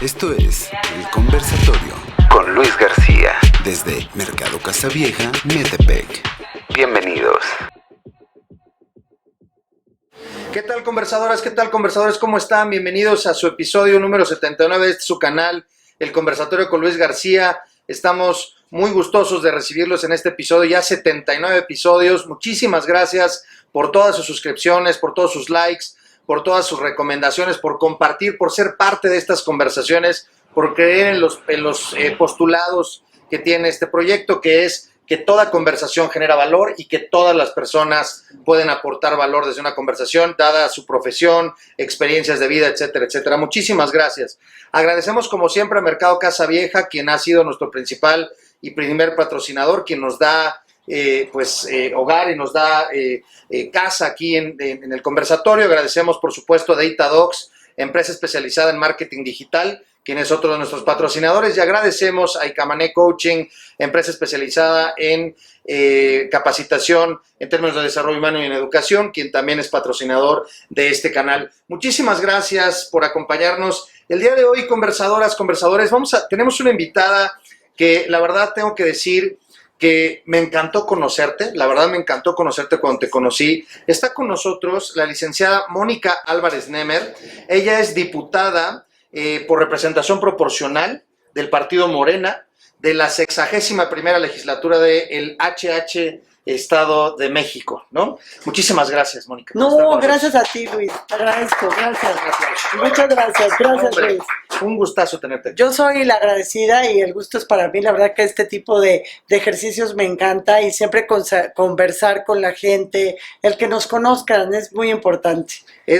Esto es El Conversatorio con Luis García desde Mercado Casavieja, Metepec. Bienvenidos. ¿Qué tal, conversadoras? ¿Qué tal, conversadores? ¿Cómo están? Bienvenidos a su episodio número 79 de su canal, El Conversatorio con Luis García. Estamos muy gustosos de recibirlos en este episodio, ya 79 episodios. Muchísimas gracias por todas sus suscripciones, por todos sus likes, por todas sus recomendaciones, por compartir, por ser parte de estas conversaciones, por creer en los postulados que tiene este proyecto, que es que toda conversación genera valor y que todas las personas pueden aportar valor desde una conversación, dada su profesión, experiencias de vida, etcétera, etcétera. Muchísimas gracias. Agradecemos como siempre a Mercado Casavieja, quien ha sido nuestro principal y primer patrocinador, quien nos da hogar y nos da casa aquí en el conversatorio. Agradecemos, por supuesto, a Datadogs, empresa especializada en marketing digital, quien es otro de nuestros patrocinadores, y agradecemos a Icamané Coaching, empresa especializada en capacitación en términos de desarrollo humano y en educación, quien también es patrocinador de este canal. Muchísimas gracias por acompañarnos. El día de hoy, conversadoras, conversadores, tenemos una invitada que la verdad tengo que decir que me encantó conocerte, la verdad me encantó conocerte cuando te conocí. Está con nosotros la licenciada Mónica Álvarez Nemer. Ella es diputada por representación proporcional del partido Morena de la 61ª legislatura del HH Estado de México, ¿no? Muchísimas gracias, Mónica. No, gracias a ti, Luis. Te agradezco, gracias. Muchas gracias, Hombre, Luis. Un gustazo tenerte aquí. Yo soy la agradecida y el gusto es para mí. La verdad que este tipo de ejercicios me encanta y siempre conversar con la gente, el que nos conozcan es muy importante.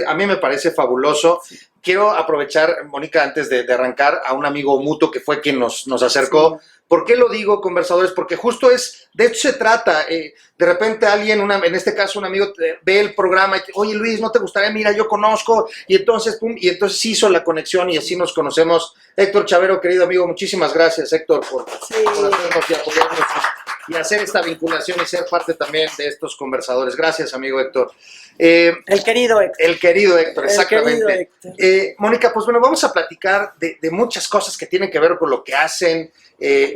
A mí me parece fabuloso. Quiero aprovechar, Mónica, antes de arrancar, a un amigo mutuo que fue quien nos acercó. Sí. ¿Por qué lo digo, conversadores? Porque justo de esto se trata. De repente alguien, en este caso un amigo, ve el programa y oye, Luis, ¿no te gustaría? Mira, yo conozco. Y entonces, pum, hizo la conexión y así nos conocemos. Héctor Chavero, querido amigo, muchísimas gracias, Héctor, por hacernos y apoyarnos y hacer esta vinculación y ser parte también de estos conversadores. Gracias, amigo Héctor. El querido Héctor. El querido Héctor, exactamente. Querido Héctor. Mónica, pues bueno, vamos a platicar de muchas cosas que tienen que ver con lo que hacen,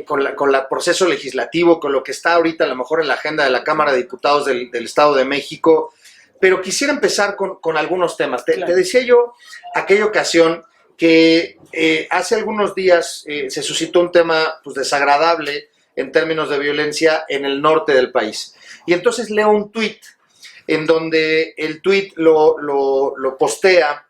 con el proceso legislativo, con lo que está ahorita a lo mejor en la agenda de la Cámara de Diputados del Estado de México, pero quisiera empezar con algunos temas. Claro. Te decía yo aquella ocasión que hace algunos días se suscitó un tema pues desagradable en términos de violencia en el norte del país. Y entonces leo un tuit en donde el tuit lo postea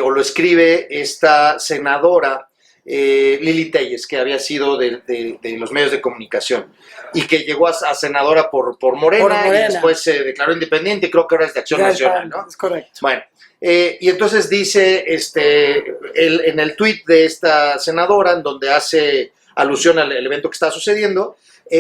o lo escribe esta senadora Lili Telles, que había sido de los medios de comunicación y que llegó a senadora por Morena y después se declaró independiente y creo que ahora es de Acción Nacional, ¿no? Es correcto. Bueno, y entonces dice en el tuit de esta senadora, en donde hace alusión al evento que está sucediendo,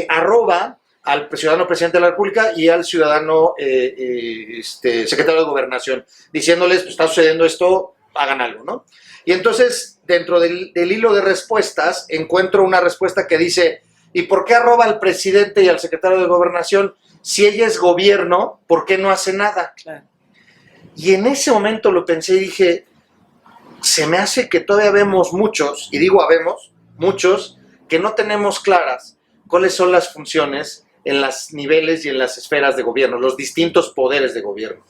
arroba al ciudadano presidente de la República y al ciudadano secretario de Gobernación, diciéndoles, pues está sucediendo esto, hagan algo, ¿no? Y entonces, dentro del hilo de respuestas, encuentro una respuesta que dice, ¿y por qué arroba al presidente y al secretario de Gobernación? Si ella es gobierno, ¿por qué no hace nada? Claro. Y en ese momento lo pensé y dije, se me hace que todavía vemos muchos, y digo habemos, muchos, que no tenemos claras cuáles son las funciones en los niveles y en las esferas de gobierno, los distintos poderes de gobierno.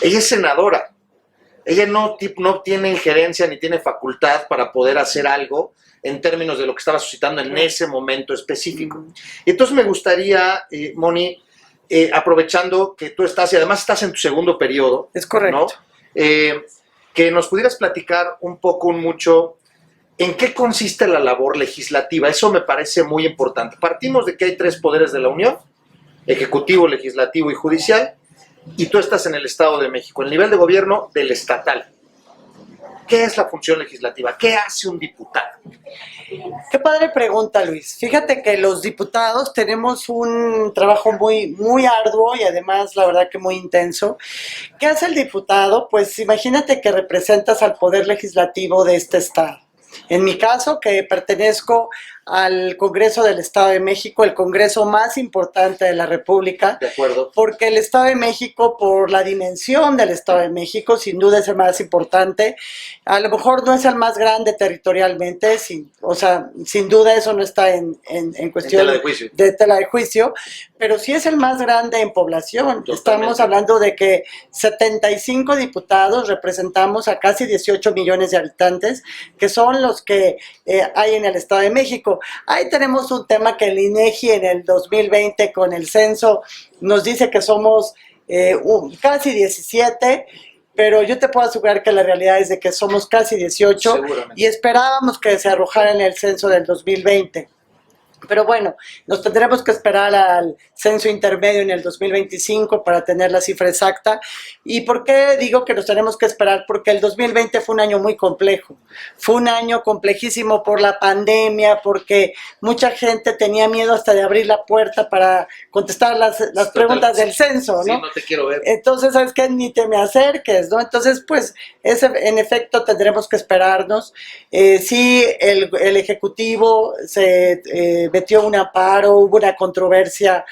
Ella es senadora. Ella no tiene injerencia ni tiene facultad para poder hacer algo en términos de lo que estaba suscitando en ese momento específico. Y entonces me gustaría, Moni, aprovechando que tú estás, y además estás en tu segundo periodo. Es correcto. ¿No? Que nos pudieras platicar un poco, mucho, en qué consiste la labor legislativa. Eso me parece muy importante. Partimos de que hay 3 poderes de la Unión, ejecutivo, legislativo y judicial, y tú estás en el Estado de México, el nivel de gobierno del estatal. ¿Qué es la función legislativa? ¿Qué hace un diputado? Qué padre pregunta, Luis. Fíjate que los diputados tenemos un trabajo muy, muy arduo y además, la verdad que muy intenso. ¿Qué hace el diputado? Pues imagínate que representas al poder legislativo de este estado. En mi caso, que pertenezco al Congreso del Estado de México, el Congreso más importante de la República. De acuerdo. Porque el Estado de México, por la dimensión del Estado de México, sin duda es el más importante. A lo mejor no es el más grande territorialmente, sin duda eso no está en cuestión de tela de juicio, pero sí es el más grande en población. Totalmente. Estamos hablando de que 75 diputados representamos a casi 18 millones de habitantes, que son los que hay en el Estado de México. Ahí tenemos un tema que el INEGI en el 2020 con el censo nos dice que somos casi 17, pero yo te puedo asegurar que la realidad es de que somos casi 18 y esperábamos que se arrojara en el censo del 2020. Pero bueno, nos tendremos que esperar al censo intermedio en el 2025 para tener la cifra exacta. ¿Y por qué digo que nos tenemos que esperar? Porque el 2020 fue un año muy complejo. Fue un año complejísimo por la pandemia, porque mucha gente tenía miedo hasta de abrir la puerta para contestar las preguntas del censo, ¿no? Sí, no te quiero ver. Entonces, ¿sabes qué? Ni te me acerques, ¿no? Entonces, pues, en efecto tendremos que esperarnos. Sí, el Ejecutivo se metió un amparo, hubo una controversia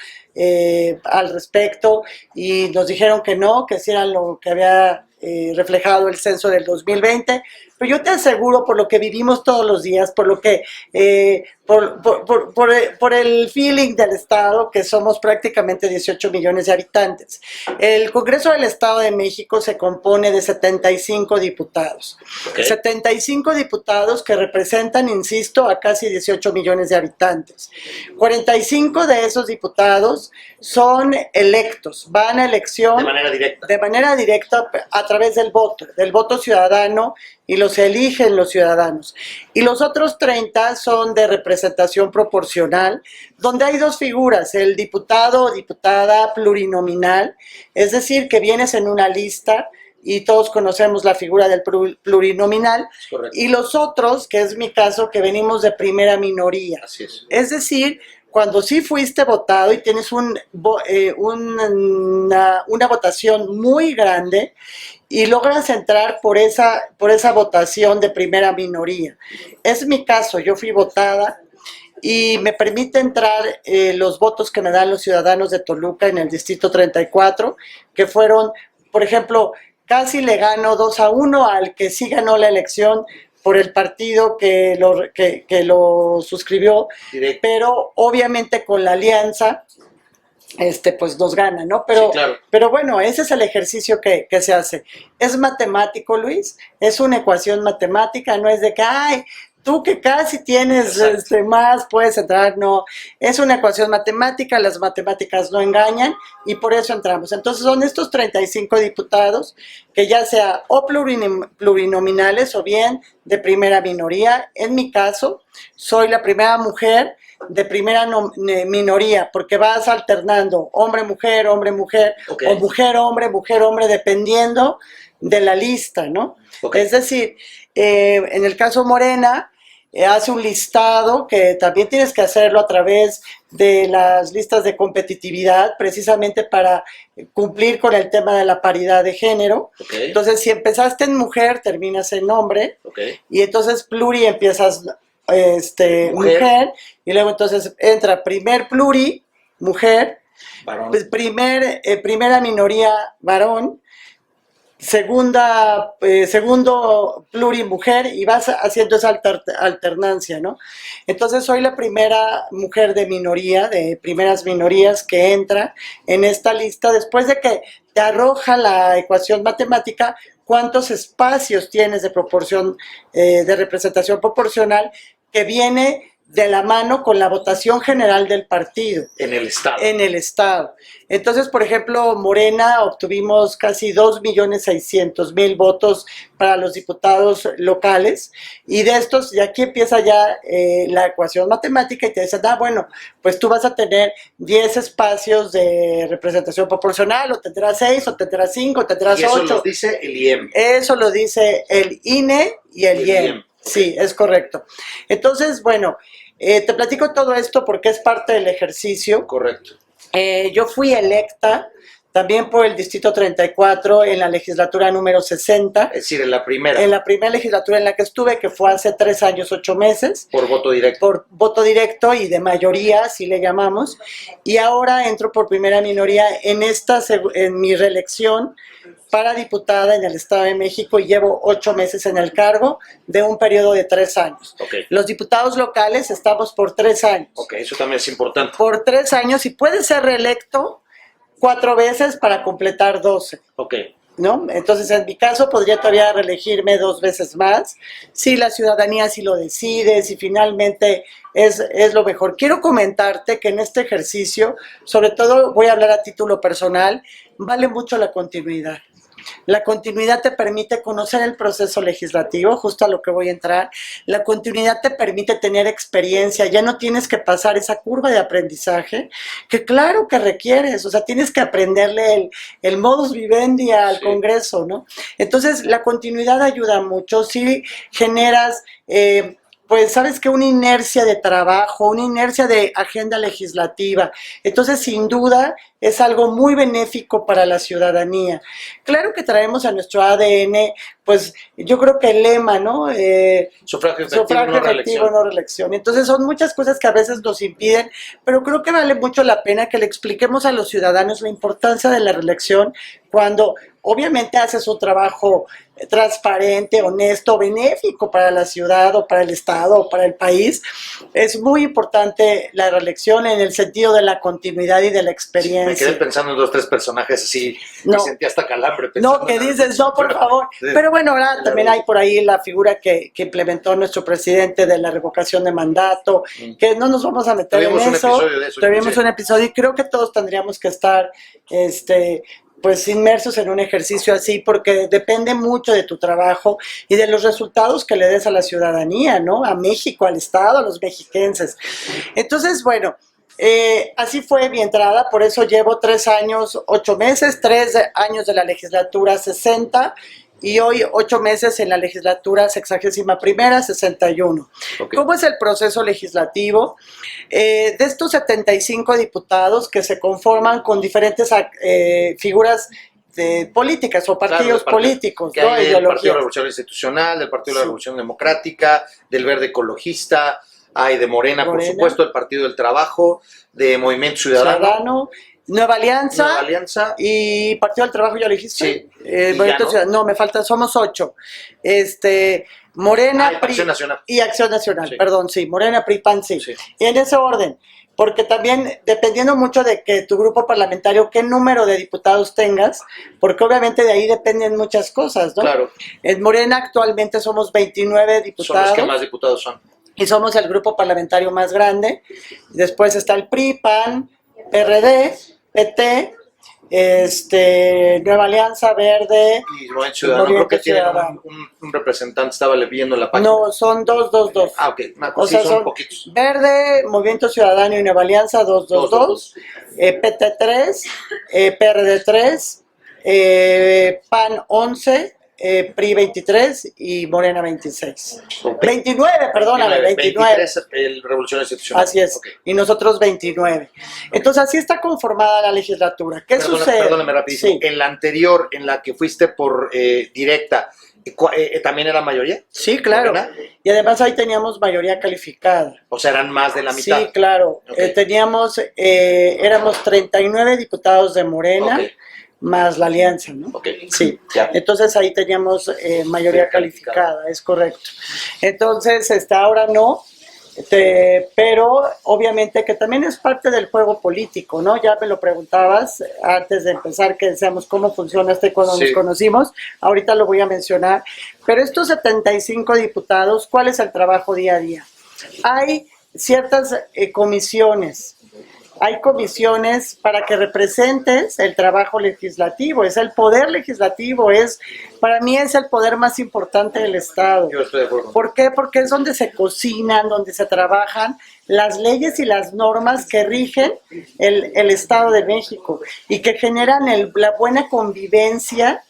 al respecto y nos dijeron que no, que sí era lo que había reflejado el censo del 2020, pero yo te aseguro, por lo que vivimos todos los días, por lo que por el feeling del Estado, que somos prácticamente 18 millones de habitantes. El Congreso del Estado de México se compone de 75 diputados. Okay. 75 diputados que representan, insisto, a casi 18 millones de habitantes. 45 de esos diputados son electos, van a elección de manera directa a través del voto ciudadano, y los eligen los ciudadanos. Y los otros 30 son de representación proporcional, donde hay dos figuras, el diputado o diputada plurinominal, es decir, que vienes en una lista y todos conocemos la figura del plurinominal, y los otros, que es mi caso, que venimos de primera minoría. Así es. Es decir, cuando sí fuiste votado y tienes una votación muy grande y logras entrar por esa votación de primera minoría. Es mi caso, yo fui votada y me permite entrar los votos que me dan los ciudadanos de Toluca en el Distrito 34, que fueron, por ejemplo, casi le gano 2-1 al que sí ganó la elección por el partido que lo suscribió, directo. Pero obviamente con la alianza, pues nos gana, ¿no? Pero, sí, claro. Pero bueno, ese es el ejercicio que se hace. Es matemático, Luis, es una ecuación matemática, no es de que, ay, tú que casi tienes más, puedes entrar, no. Es una ecuación matemática, las matemáticas no engañan y por eso entramos. Entonces son estos 35 diputados que ya sea o plurinominales o bien de primera minoría. En mi caso, soy la primera mujer de primera minoría, porque vas alternando hombre-mujer, hombre-mujer, okay, o mujer-hombre, dependiendo de la lista, ¿no? Okay. Es decir, en el caso Morena, hace un listado que también tienes que hacerlo a través de las listas de competitividad, precisamente para cumplir con el tema de la paridad de género. Okay. Entonces, si empezaste en mujer, terminas en hombre, okay, y entonces pluri empiezas mujer, y luego entonces entra primer pluri, mujer, pues primera minoría, varón, segundo plurimujer, y vas haciendo esa alternancia, ¿no? Entonces soy la primera mujer de minoría, de primeras minorías que entra en esta lista después de que te arroja la ecuación matemática cuántos espacios tienes de proporción, de representación proporcional, que viene de la mano con la votación general del partido. En el Estado. En el Estado. Entonces, por ejemplo, Morena obtuvimos casi 2.600.000 votos para los diputados locales, y de estos, y aquí empieza ya la ecuación matemática, y te dicen, bueno, pues tú vas a tener 10 espacios de representación proporcional, o tendrás 6, o tendrás 5, o tendrás 8. Eso lo dice el IEM. Eso lo dice el INE y el IEM. Okay. Sí, es correcto. Entonces, bueno, te platico todo esto porque es parte del ejercicio. Correcto. Yo fui electa también por el Distrito 34 en la legislatura número 60. Es decir, en la primera. En la primera legislatura en la que estuve, que fue hace 3 años, 8 meses. Por voto directo. Por voto directo y de mayoría, así le llamamos. Y ahora entro por primera minoría en mi reelección para diputada en el Estado de México y llevo 8 meses en el cargo de un periodo de 3 años. Okay. Los diputados locales estamos por 3 años. Ok, eso también es importante. Por 3 años y puede ser reelecto 4 veces para completar 12. Ok. ¿No? Entonces, en mi caso, podría todavía reelegirme 2 veces más, si la ciudadanía sí lo decide, si finalmente es lo mejor. Quiero comentarte que en este ejercicio, sobre todo voy a hablar a título personal, vale mucho la continuidad. La continuidad te permite conocer el proceso legislativo, justo a lo que voy a entrar. La continuidad te permite tener experiencia, ya no tienes que pasar esa curva de aprendizaje, que claro que requieres, o sea, tienes que aprenderle el modus vivendi al Congreso, ¿no? Entonces, la continuidad ayuda mucho, si generas... pues sabes que una inercia de trabajo, una inercia de agenda legislativa. Entonces, sin duda, es algo muy benéfico para la ciudadanía. Claro que traemos a nuestro ADN, pues yo creo que el lema, ¿no? Sufragio efectivo, no reelección. Entonces, son muchas cosas que a veces nos impiden, pero creo que vale mucho la pena que le expliquemos a los ciudadanos la importancia de la reelección cuando obviamente haces un trabajo transparente, honesto, benéfico para la ciudad o para el Estado o para el país. Es muy importante la reelección en el sentido de la continuidad y de la experiencia. Me quedé pensando en 2 o 3 personajes así, no, me sentí hasta calambre. No, que dices, no, por favor. Pero bueno, ahora también hay por ahí la figura que implementó nuestro presidente de la revocación de mandato, que no nos vamos a meter en eso. Tuvimos un episodio y creo que todos tendríamos que estar pues inmersos en un ejercicio así, porque depende mucho de tu trabajo y de los resultados que le des a la ciudadanía, ¿no? A México, al Estado, a los mexiquenses. Entonces, bueno, así fue mi entrada, por eso llevo 3 años, 8 meses, 3 años de la legislatura 60 y hoy 8 meses en la legislatura 61ª, 61. Okay. ¿Cómo es el proceso legislativo? De estos 75 diputados que se conforman con diferentes figuras políticas o partidos políticos. Que hay del Partido Revolucionario Institucional, del Partido de la Revolución Democrática, del Verde Ecologista, hay de Morena, por supuesto, del Partido del Trabajo, de Movimiento Ciudadano. Nueva Alianza y Partido del Trabajo, ¿ya lo dijiste? Sí. No, me falta, somos 8. Morena, PRI Acción Nacional. Y Acción Nacional, sí. Perdón, sí, Morena, PRI, PAN, sí. Y en ese orden, porque también, dependiendo mucho de que tu grupo parlamentario, qué número de diputados tengas, porque obviamente de ahí dependen muchas cosas, ¿no? Claro. En Morena actualmente somos 29 diputados. Son los que más diputados son. Y somos el grupo parlamentario más grande. Después está el PRI, PAN, PRD, PT, Nueva Alianza, Verde y Movimiento Ciudadano. Creo que tienen un representante, estaba viendo la página. No, son 2. Ah, ok. O sea, son poquitos. Verde, Movimiento Ciudadano y Nueva Alianza, 2. PT 3, PRD 3, PAN 11, PRI 23 y Morena 26. Okay. 29, perdóname, 29. 23 el Revolución Institucional. Así es, okay. Y nosotros 29. Entonces así está conformada la legislatura. ¿Qué sucede? Perdóname rapidísimo. Sí. En la anterior, en la que fuiste por directa, ¿también era mayoría? Sí, claro. Y además ahí teníamos mayoría calificada. O sea, eran más de la mitad. Sí, claro. Okay. Éramos 39 diputados de Morena. Okay. Más la alianza, ¿no? Okay. Sí. Ya. Entonces ahí teníamos mayoría calificada, es correcto. Entonces, ahora no, pero obviamente que también es parte del juego político, ¿no? Ya me lo preguntabas antes de empezar, que decíamos cómo funciona cuando nos conocimos, ahorita lo voy a mencionar, pero estos 75 diputados, ¿cuál es el trabajo día a día? Hay ciertas comisiones. Hay comisiones para que representes el trabajo legislativo, es el poder legislativo, para mí es el poder más importante del Estado. Yo estoy de acuerdo. ¿Por qué? Porque es donde se cocinan, donde se trabajan las leyes y las normas que rigen el Estado de México y que generan la buena convivencia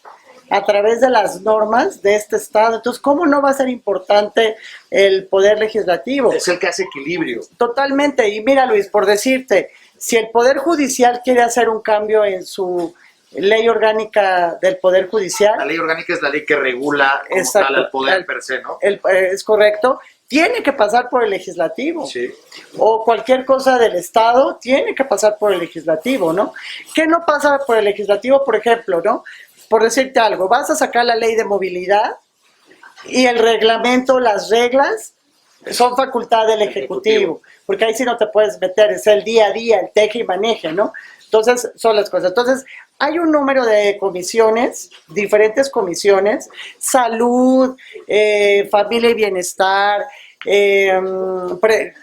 a través de las normas de este Estado. Entonces, ¿cómo no va a ser importante el poder legislativo? Es el que hace equilibrio. Totalmente. Y mira, Luis, por decirte, si el Poder Judicial quiere hacer un cambio en su ley orgánica del Poder Judicial. La ley orgánica es la ley que regula como tal al poder per se, ¿no? Es correcto. Tiene que pasar por el legislativo. Sí. O cualquier cosa del Estado tiene que pasar por el legislativo, ¿no? ¿Qué no pasa por el legislativo, por ejemplo, no? Por decirte algo, vas a sacar la ley de movilidad y el reglamento, las reglas, son facultad del Ejecutivo, porque ahí sí no te puedes meter, es el día a día, el teje y maneje, ¿no? Entonces, son las cosas. Entonces, hay un número de comisiones, diferentes comisiones, salud, familia y bienestar,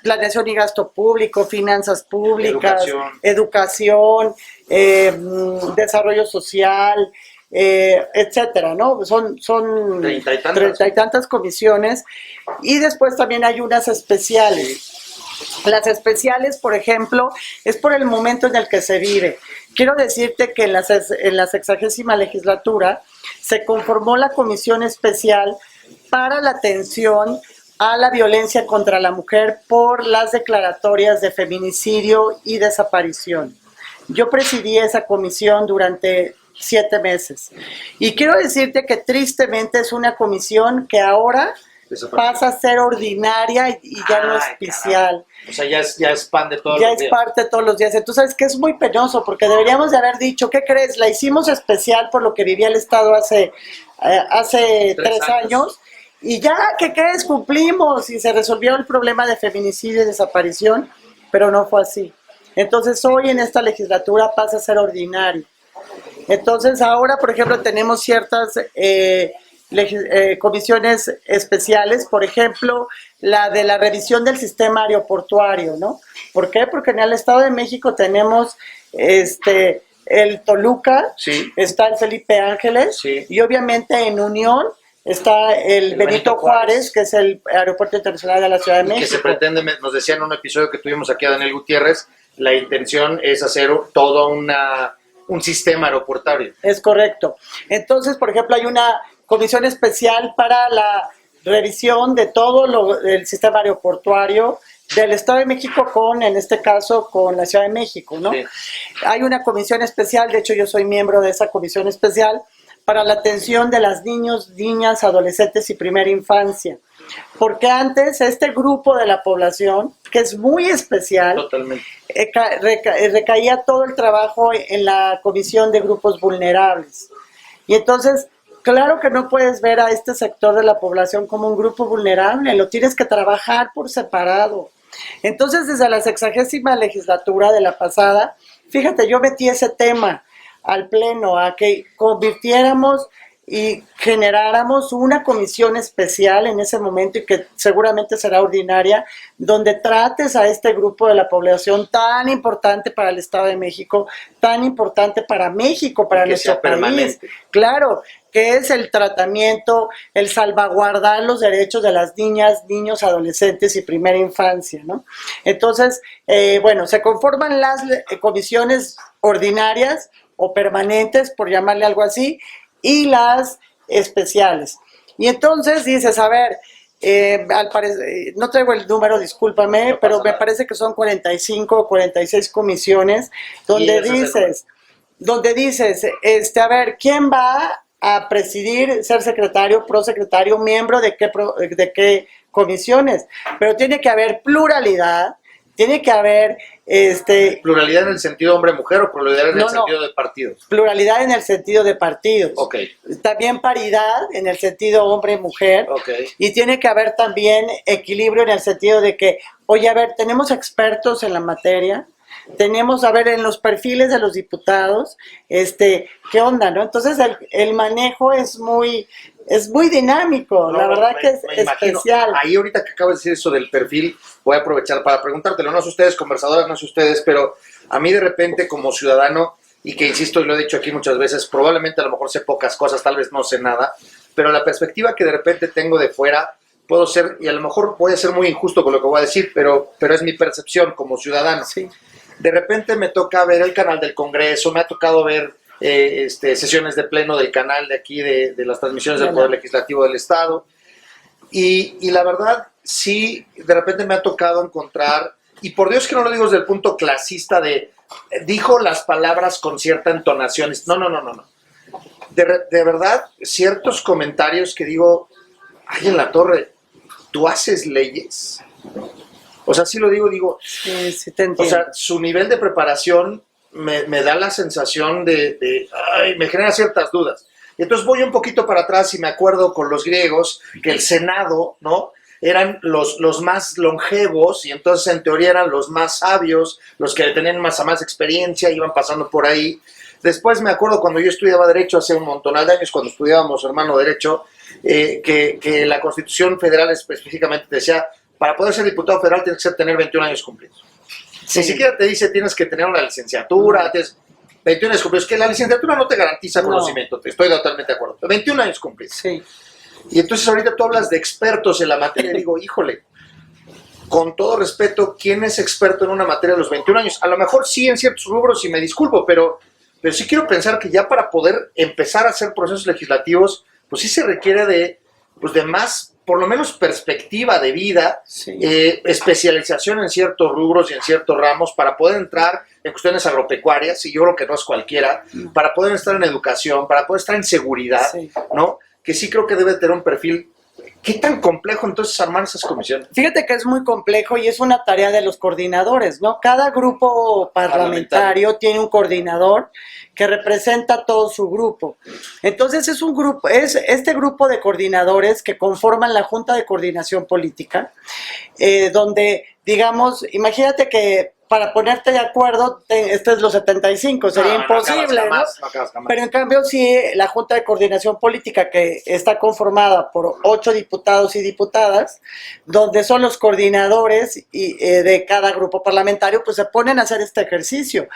planeación y gasto público, finanzas públicas, educación, desarrollo social, etcétera, ¿no? Son treinta y tantas comisiones, y después también hay unas especiales. Las especiales, por ejemplo, es por el momento en el que se vive. Quiero decirte que en la 60ª legislatura se conformó la Comisión Especial para la atención a la violencia contra la mujer por las declaratorias de feminicidio y desaparición. Yo presidí esa comisión durante 7 meses. Y quiero decirte que tristemente es una comisión que ahora pasa a ser ordinaria y ya no especial. O sea, ya es pan de todos los días. Ya es parte de todos los días. Entonces, sabes que es muy penoso porque deberíamos de haber dicho, ¿qué crees? La hicimos especial por lo que vivía el Estado hace 3 años. Y ya, ¿qué crees? Cumplimos y se resolvió el problema de feminicidio y desaparición, pero no fue así. Entonces, hoy en esta legislatura pasa a ser ordinario. Entonces, ahora, por ejemplo, tenemos ciertas comisiones especiales, por ejemplo, la de la revisión del sistema aeroportuario, ¿no? ¿Por qué? Porque en el Estado de México tenemos el Toluca, sí, está el Felipe Ángeles, sí, y obviamente en Unión está el Benito Juárez, que es el aeropuerto internacional de la Ciudad de México. Que se pretende, nos decía en un episodio que tuvimos aquí a Daniel Gutiérrez, la intención es hacer todo un sistema aeroportuario. Es correcto. Entonces, por ejemplo, hay una comisión especial para la revisión de todo el sistema aeroportuario del Estado de México en este caso, con la Ciudad de México, ¿no? Sí. Hay una comisión especial, de hecho yo soy miembro de esa comisión especial, para la atención de las niños, niñas, adolescentes y primera infancia. Porque antes este grupo de la población, que es muy especial, totalmente, recaía todo el trabajo en la comisión de grupos vulnerables. Y entonces, claro que no puedes ver a este sector de la población como un grupo vulnerable, lo tienes que trabajar por separado. Entonces, desde la 60ª legislatura de la pasada, fíjate, yo metí ese tema al Pleno, a que convirtiéramos y generáramos una comisión especial en ese momento y que seguramente será ordinaria, donde trates a este grupo de la población tan importante para el Estado de México, tan importante para México, para nuestro país. Claro, que es el tratamiento, el salvaguardar los derechos de las niñas, niños, adolescentes y primera infancia, ¿no? Entonces, bueno, se conforman las comisiones ordinarias o permanentes, por llamarle algo así, y las especiales. Y entonces dices, a ver, al parecer, no traigo el número, discúlpame, no, pero me parece que son 45 o 46 comisiones donde dices, a ver, ¿quién va a presidir, ser secretario, prosecretario, miembro de qué comisiones? Pero tiene que haber pluralidad, tiene que haber ¿pluralidad en el sentido hombre-mujer o pluralidad en el sentido de partidos? Pluralidad en el sentido de partidos. Okay. También paridad en el sentido hombre-mujer. Okay. Y tiene que haber también equilibrio en el sentido de que, oye, a ver, tenemos expertos en la materia, tenemos, a ver, en los perfiles de los diputados, ¿qué onda, no? Entonces el manejo es muy dinámico, la verdad que es especial. Ahí ahorita que acabas de decir eso del perfil, voy a aprovechar para preguntártelo, no sé ustedes, conversadoras, no sé ustedes, pero a mí de repente como ciudadano, y que insisto y lo he dicho aquí muchas veces, probablemente a lo mejor sé pocas cosas, tal vez no sé nada, pero la perspectiva que de repente tengo de fuera, puedo ser, y a lo mejor voy a ser muy injusto con lo que voy a decir, pero es mi percepción como ciudadano. Sí. De repente me toca ver el canal del Congreso, me ha tocado ver sesiones de pleno del canal de aquí, de las transmisiones del Poder Legislativo del Estado, y la verdad, sí, de repente me ha tocado encontrar y por Dios que no lo digo desde el punto clasista de dijo las palabras con cierta entonación. No. De verdad, ciertos comentarios que digo, ay, en la torre, ¿tú haces leyes? O sea, sí lo digo, Sí, te entiendo. o sea, su nivel de preparación me da la sensación ay, me genera ciertas dudas. Y entonces voy un poquito para atrás y me acuerdo con los griegos que el Senado, ¿no?, eran los más longevos y entonces en teoría eran los más sabios, los que tenían más experiencia, iban pasando por ahí. Después me acuerdo cuando yo estudiaba Derecho hace un montonal de años, cuando estudiábamos, hermano, Derecho, que la Constitución Federal específicamente decía, para poder ser diputado federal tienes que tener 21 años cumplidos. Sí. Ni siquiera te dice tienes que tener una licenciatura, tienes 21 años cumplidos, que la licenciatura no te garantiza conocimiento, estoy totalmente de acuerdo, 21 años cumplidos. Sí. Y entonces ahorita tú hablas de expertos en la materia y digo, híjole, con todo respeto, ¿quién es experto en una materia a los 21 años? A lo mejor sí en ciertos rubros y me disculpo, pero sí quiero pensar que ya para poder empezar a hacer procesos legislativos, pues sí se requiere de más, por lo menos perspectiva de vida, Sí. especialización en ciertos rubros y en ciertos ramos para poder entrar en cuestiones agropecuarias, y yo creo que no es cualquiera, para poder estar en educación, para poder estar en seguridad, Sí. ¿no? Que sí creo que debe tener un perfil. ¿Qué tan complejo entonces armar esas comisiones? Fíjate que es muy complejo y es una tarea de los coordinadores, ¿no? Cada grupo parlamentario tiene un coordinador que representa todo su grupo. Entonces es un grupo, es este grupo de coordinadores que conforman la Junta de Coordinación Política, donde, digamos, imagínate que para ponerte de acuerdo, este es los 75, sería imposible, ¿no? No acabas jamás. Pero en cambio sí, la Junta de Coordinación Política, que está conformada por 8 diputados y diputadas, donde son los coordinadores de cada grupo parlamentario, pues se ponen a hacer este ejercicio.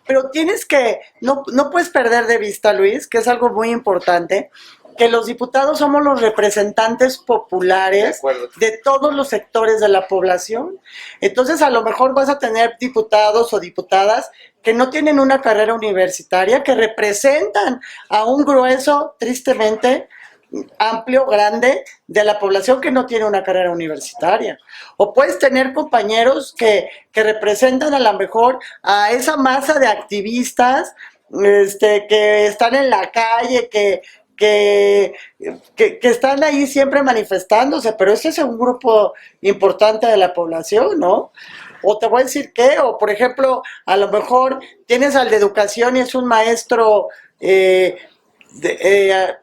Pero tienes que, no puedes perder de vista, Luis, que es algo muy importante, que los diputados somos los representantes populares de todos los sectores de la población. Entonces, a lo mejor vas a tener diputados o diputadas que no tienen una carrera universitaria, que representan a un grueso, tristemente, amplio, grande, de la población que no tiene una carrera universitaria. O puedes tener compañeros que representan a lo mejor a esa masa de activistas que están en la calle, que están ahí siempre manifestándose, pero ese es un grupo importante de la población, ¿no? O te voy a decir qué, o por ejemplo, a lo mejor tienes al de educación y es un maestro,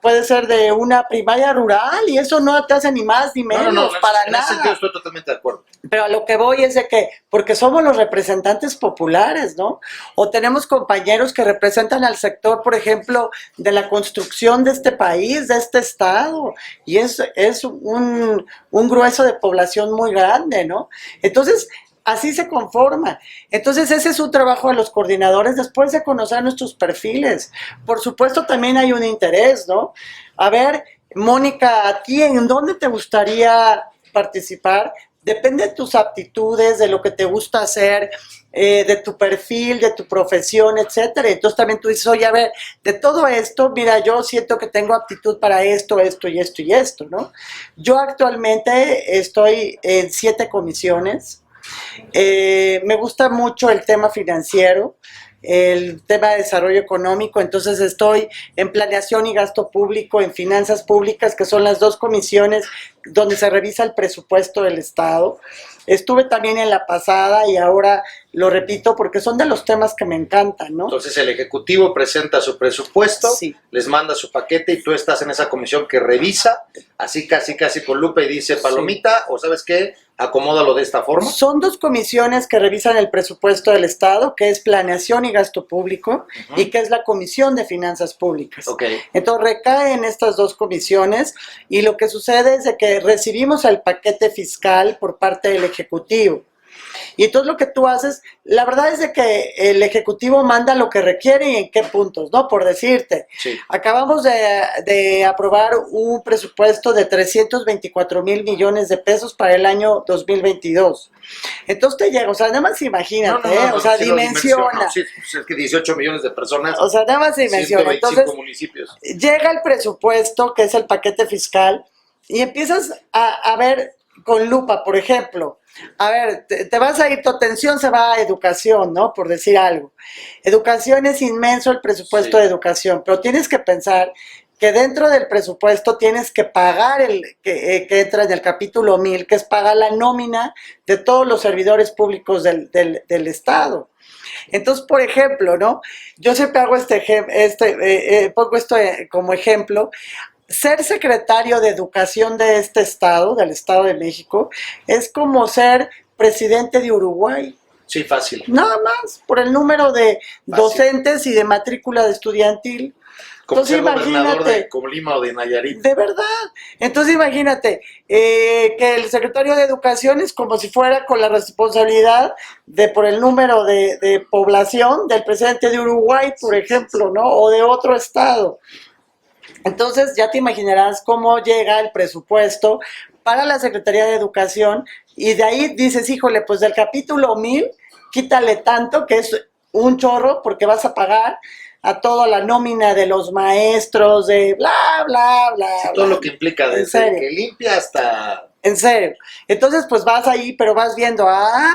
puede ser de una primaria rural, y eso no te hace ni más ni menos, para en nada. ese sentido estoy totalmente de acuerdo. Pero a lo que voy es de que, porque somos los representantes populares, ¿no? O tenemos compañeros que representan al sector, por ejemplo, de la construcción de este país, de este estado, y es un grueso de población muy grande, ¿no? Entonces, así se conforma. Entonces, ese es un trabajo de los coordinadores, después de conocer nuestros perfiles. Por supuesto, también hay un interés, ¿no? A ver, Mónica, ¿a ti en dónde te gustaría participar? Depende de tus aptitudes, de lo que te gusta hacer, de tu perfil, de tu profesión, etcétera. Entonces también tú dices, oye, a ver, de todo esto, mira, yo siento que tengo aptitud para esto, esto y esto y esto, ¿no? Yo actualmente estoy en 7 comisiones. Me gusta mucho el tema financiero, el tema de desarrollo económico, entonces estoy en planeación y gasto público, en finanzas públicas, que son las 2 comisiones donde se revisa el presupuesto del Estado. Estuve también en la pasada y ahora lo repito porque son de los temas que me encantan, ¿no? Entonces el Ejecutivo presenta su presupuesto, Sí. les manda su paquete y tú estás en esa comisión que revisa, así casi con lupa y dice palomita, o ¿sabes qué? Acomódalo de esta forma. Son 2 comisiones que revisan el presupuesto del Estado, que es Planeación y Gasto Público, y que es la Comisión de Finanzas Públicas. Ok. Entonces recae en estas 2 comisiones y lo que sucede es de que recibimos el paquete fiscal por parte del Ejecutivo. Y entonces lo que tú haces, la verdad es de que el Ejecutivo manda lo que requiere y en qué puntos, ¿no? Por decirte, Sí. acabamos de aprobar un presupuesto de 324,000 millones de pesos para el año 2022. Entonces te llega, o sea, nada más imagínate, o sea, sí lo dimensiona. dimensiono, sí, pues es que 18 millones de personas, O sea, nada más dimensiona. 125 Entonces, municipios. llega el presupuesto, que es el paquete fiscal, y empiezas a ver con lupa, por ejemplo. A ver, te vas a ir, tu atención se va a educación, ¿no? Por decir algo. Educación es inmenso el presupuesto de educación, pero tienes que pensar que dentro del presupuesto tienes que pagar que entra en el capítulo 1000, que es pagar la nómina de todos los servidores públicos del Estado. Entonces, por ejemplo, ¿no? Yo siempre hago pongo esto como ejemplo. Ser secretario de Educación de este estado, del Estado de México, es como ser presidente de Uruguay. Sí, fácil. Nada más, por el número de docentes y de matrícula de estudiantil. Como Entonces, ser gobernador imagínate, de Colima o de Nayarit. de verdad. Entonces, imagínate que el secretario de Educación es como si fuera con la responsabilidad por el número de población del presidente de Uruguay, por ejemplo, ¿no? O de otro estado. Entonces ya te imaginarás cómo llega el presupuesto para la Secretaría de Educación y de ahí dices, híjole, pues del capítulo 1000, quítale tanto, que es un chorro, porque vas a pagar a toda la nómina de los maestros, de bla, bla, bla. Sí, todo lo que implica, desde que limpia hasta... En serio. Entonces, pues vas ahí, pero vas viendo,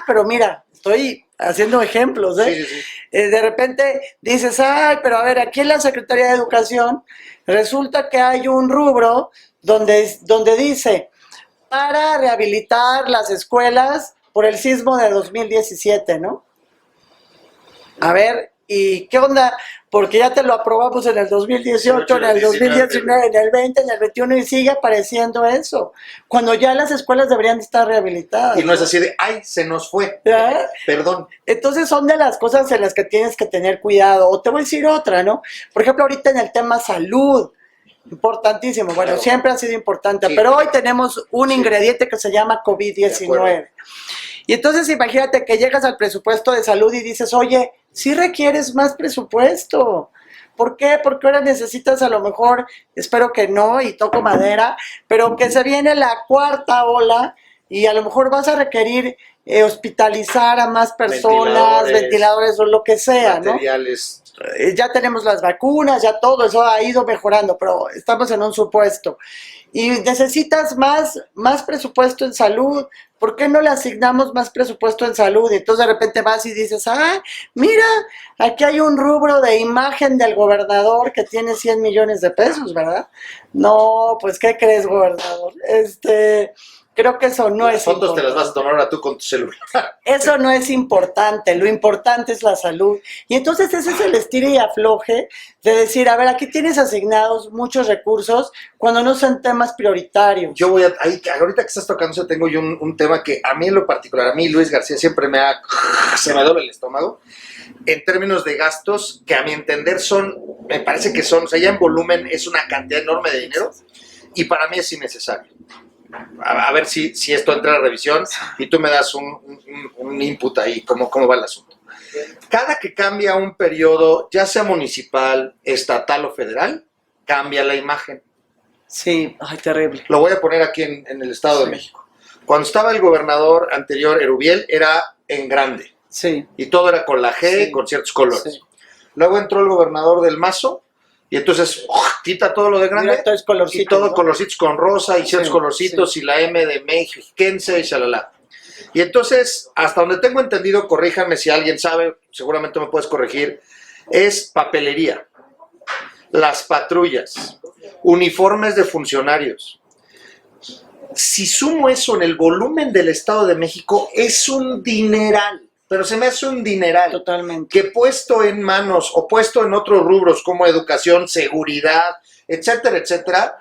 pero mira, estoy haciendo ejemplos, ¿eh? Sí, sí. De repente dices, pero a ver, aquí en la Secretaría de Educación resulta que hay un rubro donde dice, para rehabilitar las escuelas por el sismo de 2017, ¿no? A ver, ¿y qué onda? Porque ya te lo aprobamos en el 2018, en el 2019, en el 20, en el 21 y sigue apareciendo eso. Cuando ya las escuelas deberían estar rehabilitadas. Y no es así de, se nos fue. ¿Ya? Perdón. Entonces son de las cosas en las que tienes que tener cuidado. O te voy a decir otra, ¿no? Por ejemplo, ahorita en el tema salud, importantísimo. Bueno, Claro. Siempre ha sido importante, Sí. pero hoy tenemos un ingrediente que se llama COVID-19. Y entonces imagínate que llegas al presupuesto de salud y dices, oye, sí requieres más presupuesto. ¿Por qué? Porque ahora necesitas a lo mejor, espero que no, y toco madera, pero que se viene la cuarta ola y a lo mejor vas a requerir hospitalizar a más personas, ventiladores o lo que sea, materiales. ¿no? Ya tenemos las vacunas, ya todo eso ha ido mejorando, pero estamos en un supuesto. Y necesitas más presupuesto en salud. ¿Por qué no le asignamos más presupuesto en salud? Y entonces de repente vas y dices, mira, aquí hay un rubro de imagen del gobernador que tiene 100 millones de pesos, ¿verdad? No, pues, ¿qué crees, gobernador? Creo que eso no es Fotos importante. te las vas a tomar ahora tú con tu celular. Eso no es importante, lo importante es la salud. Y entonces ese es el estire y afloje de decir, a ver, aquí tienes asignados muchos recursos cuando no son temas prioritarios. Yo ahorita que estás tocando eso, tengo yo un tema que a mí en lo particular, a mí Luis García siempre se me doble el estómago, en términos de gastos, que a mi entender me parece que son, o sea, ya en volumen es una cantidad enorme de dinero, y para mí es innecesario. A ver si esto entra a revisión y tú me das un input ahí, cómo va el asunto. Cada que cambia un periodo, ya sea municipal, estatal o federal, cambia la imagen. Sí, terrible. Lo voy a poner aquí en el Estado de México. Cuando estaba el gobernador anterior, Erubiel, era en grande. Sí. Y todo era con la G, con ciertos colores. Sí. Luego entró el gobernador del Mazo, y entonces quita todo lo de grande y todo, ¿no? Colorcitos con rosa y ciertos colorcitos y la M de mexiquense y shalala. Y entonces, hasta donde tengo entendido, corríjanme si alguien sabe, seguramente me puedes corregir, es papelería, las patrullas, uniformes de funcionarios. Si sumo eso en el volumen del Estado de México, es un dineral. Pero se me hace un dineral. Totalmente. Que puesto en manos o puesto en otros rubros como educación, seguridad, etcétera, etcétera,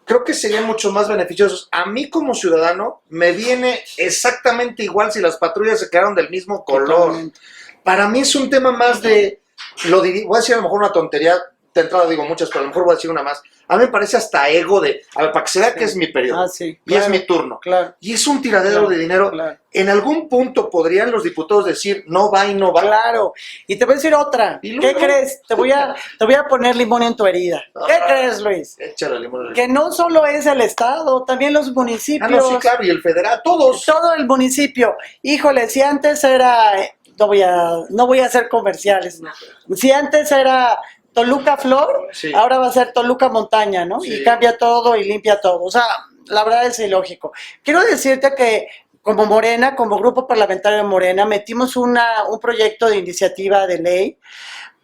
creo que serían mucho más beneficiosos. A mí como ciudadano me viene exactamente igual si las patrullas se quedaron del mismo color. Totalmente. Para mí es un tema más voy a decir a lo mejor una tontería, de entrada digo muchas, pero a lo mejor voy a decir una más. A mí me parece hasta ego para que se vea que es mi periodo, sí, y es mi turno, y es un tiradero de dinero. En algún punto podrían los diputados decir, no va y no va. Claro, y te voy a decir otra. ¿Qué crees? Te voy a poner limón en tu herida. ¿Qué crees, Luis? Échale limón. Que no solo es el Estado, también los municipios. No, sí, claro, y el federal, todos. Todo el municipio. Híjole, si antes era, no voy a hacer comerciales, si antes era Toluca Flor, ahora va a ser Toluca Montaña, ¿no? Sí. Y cambia todo y limpia todo. O sea, la verdad es ilógico. Quiero decirte que como Morena, como grupo parlamentario de Morena, metimos un proyecto de iniciativa de ley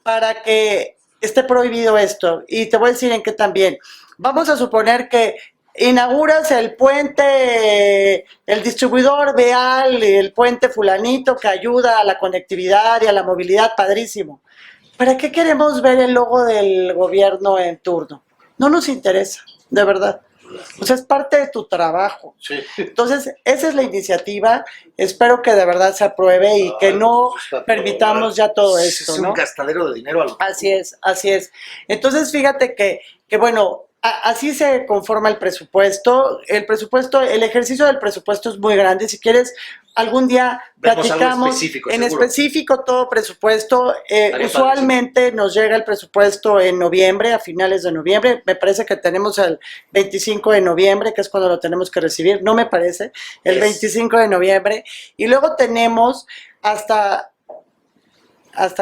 para que esté prohibido esto. Y te voy a decir en qué también. Vamos a suponer que inauguras el puente, el distribuidor vial, el puente fulanito que ayuda a la conectividad y a la movilidad, padrísimo. ¿Para qué queremos ver el logo del gobierno en turno? No nos interesa, de verdad. O sea, es parte de tu trabajo. Sí. Entonces, esa es la iniciativa. Espero que de verdad se apruebe y que no permitamos ya todo esto, Es un ¿no? gastadero de dinero a lo Así es, así es. Entonces, fíjate que bueno, así se conforma el presupuesto. El ejercicio del presupuesto es muy grande. Si quieres, algún día Vemos algo platicamos específico, en seguro. específico todo presupuesto. Estaría Usualmente nos llega el presupuesto en noviembre, a finales de noviembre. Me parece que tenemos el 25 de noviembre, que es cuando lo tenemos que recibir. No me parece, el 25 de noviembre. Y luego tenemos hasta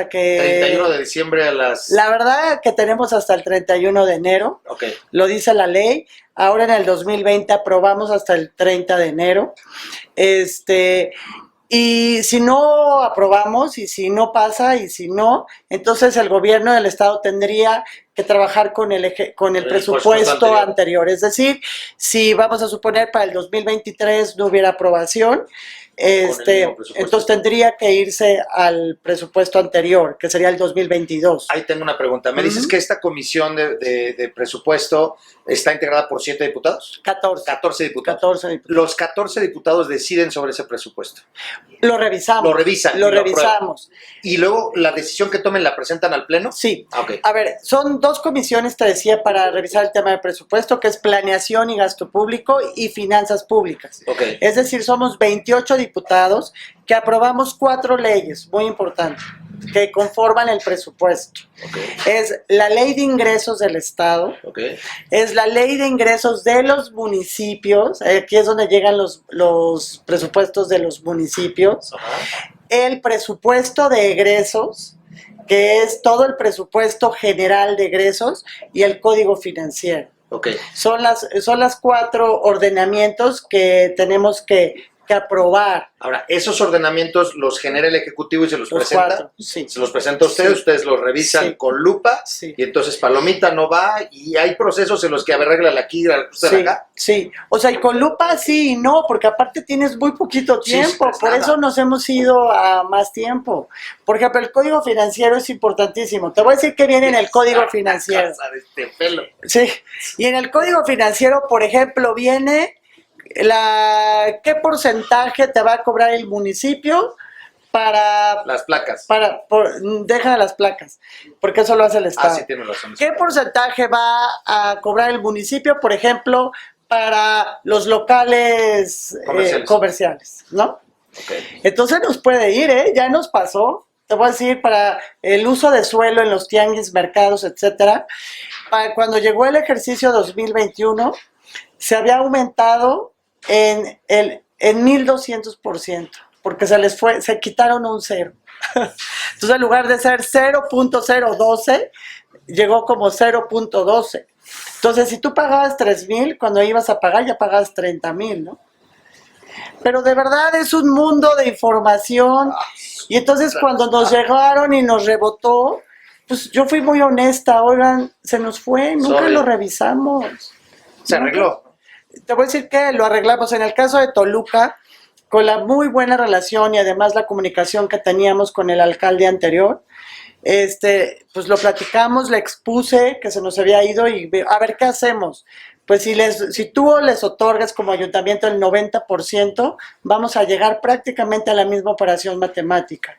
que... 31 de diciembre a las... La verdad que tenemos hasta el 31 de enero, Ok. lo dice la ley. Ahora en el 2020 aprobamos hasta el 30 de enero. Y si no aprobamos, y si no pasa, y si no, entonces el gobierno del estado tendría que trabajar con el presupuesto anterior. Es decir, si vamos a suponer para el 2023 no hubiera aprobación, entonces tendría que irse al presupuesto anterior, que sería el 2022. Ahí tengo una pregunta. Me dices que esta comisión de presupuesto está integrada por 7 diputados. 14. 14 diputados. 14 diputados. Los 14 diputados deciden sobre ese presupuesto. Lo revisamos. Lo revisan. Lo y revisamos. Y luego la decisión que tomen la presentan al Pleno. Sí. Ah, ok. A ver, son dos comisiones, te decía, para revisar el tema del presupuesto, que es planeación y gasto público y finanzas públicas. Ok. Es decir, somos 28 diputados que aprobamos 4 leyes, muy importantes, que conforman el presupuesto. Ok. Es la ley de ingresos del Estado, Ok. es la ley de ingresos de los municipios, aquí es donde llegan los presupuestos de los municipios, Ajá. el presupuesto de egresos, que es todo el presupuesto general de egresos, y el código financiero. Ok. Son las 4 ordenamientos que tenemos que aprobar. Ahora, esos ordenamientos los genera el Ejecutivo y se los presenta. 4, sí. Se los presenta a ustedes, Sí. ustedes los revisan Sí. con lupa Sí. y entonces palomita no va y hay procesos en los que arregla aquí, usted Sí, acá. sí, o sea, y con lupa sí y no, porque aparte tienes muy poquito Sí, tiempo, pues por nada. eso nos hemos ido a más tiempo. Por ejemplo, el código financiero es importantísimo. Te voy a decir qué viene en el código financiero. Casa de este pelo. Sí, y en el código financiero, por ejemplo, viene qué porcentaje te va a cobrar el municipio para Las placas. deja las placas, porque eso lo hace el Estado. Sí, tiene razón. ¿Qué porcentaje va a cobrar el municipio, por ejemplo, para los locales comerciales, ¿no? Okay. Entonces nos puede ir, ya nos pasó. Te voy a decir, para el uso de suelo en los tianguis, mercados, etcétera, cuando llegó el ejercicio 2021, se había aumentado en 1,200%, porque se quitaron un 0. Entonces, en lugar de ser 0.012, llegó como 0.12. Entonces, si tú pagabas 3,000, cuando ibas a pagar ya pagabas 30,000, ¿no? Pero de verdad es un mundo de información. Y entonces cuando nos llegaron y nos rebotó, pues yo fui muy honesta. Oigan, se nos fue, nunca Sorry. lo revisamos. Se arregló. Te voy a decir que lo arreglamos. En el caso de Toluca, con la muy buena relación y además la comunicación que teníamos con el alcalde anterior, pues lo platicamos, le expuse que se nos había ido y a ver qué hacemos. Pues si tú les otorgas como ayuntamiento el 90%, vamos a llegar prácticamente a la misma operación matemática.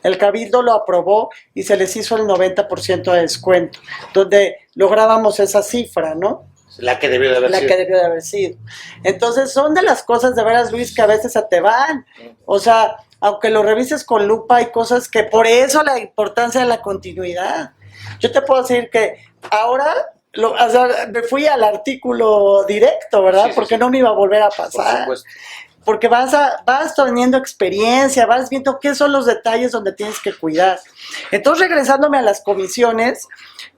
El Cabildo lo aprobó y se les hizo el 90% de descuento, donde lográbamos esa cifra, ¿no? La que debió de haber La sido. que debió de haber sido. Entonces, son de las cosas, de veras, Luis, que a veces se te van. O sea, aunque lo revises con lupa, hay cosas que por eso la importancia de la continuidad. Yo te puedo decir que ahora o sea, me fui al artículo directo, ¿verdad? Sí, sí, porque sí. no me iba a volver a Por pasar. supuesto. Porque vas teniendo experiencia, vas viendo qué son los detalles donde tienes que cuidar. Entonces, regresándome a las comisiones,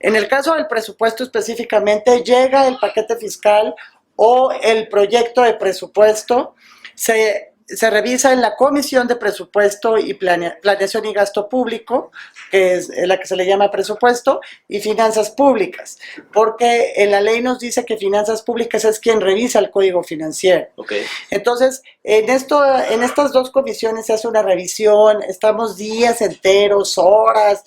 en el caso del presupuesto específicamente, llega el paquete fiscal o el proyecto de presupuesto se revisa en la Comisión de Presupuesto y Planeación y Gasto Público, que es la que se le llama presupuesto, y finanzas públicas, porque en la ley nos dice que finanzas públicas es quien revisa el código financiero. Okay. Entonces, en estas dos comisiones se hace una revisión, estamos días enteros, horas,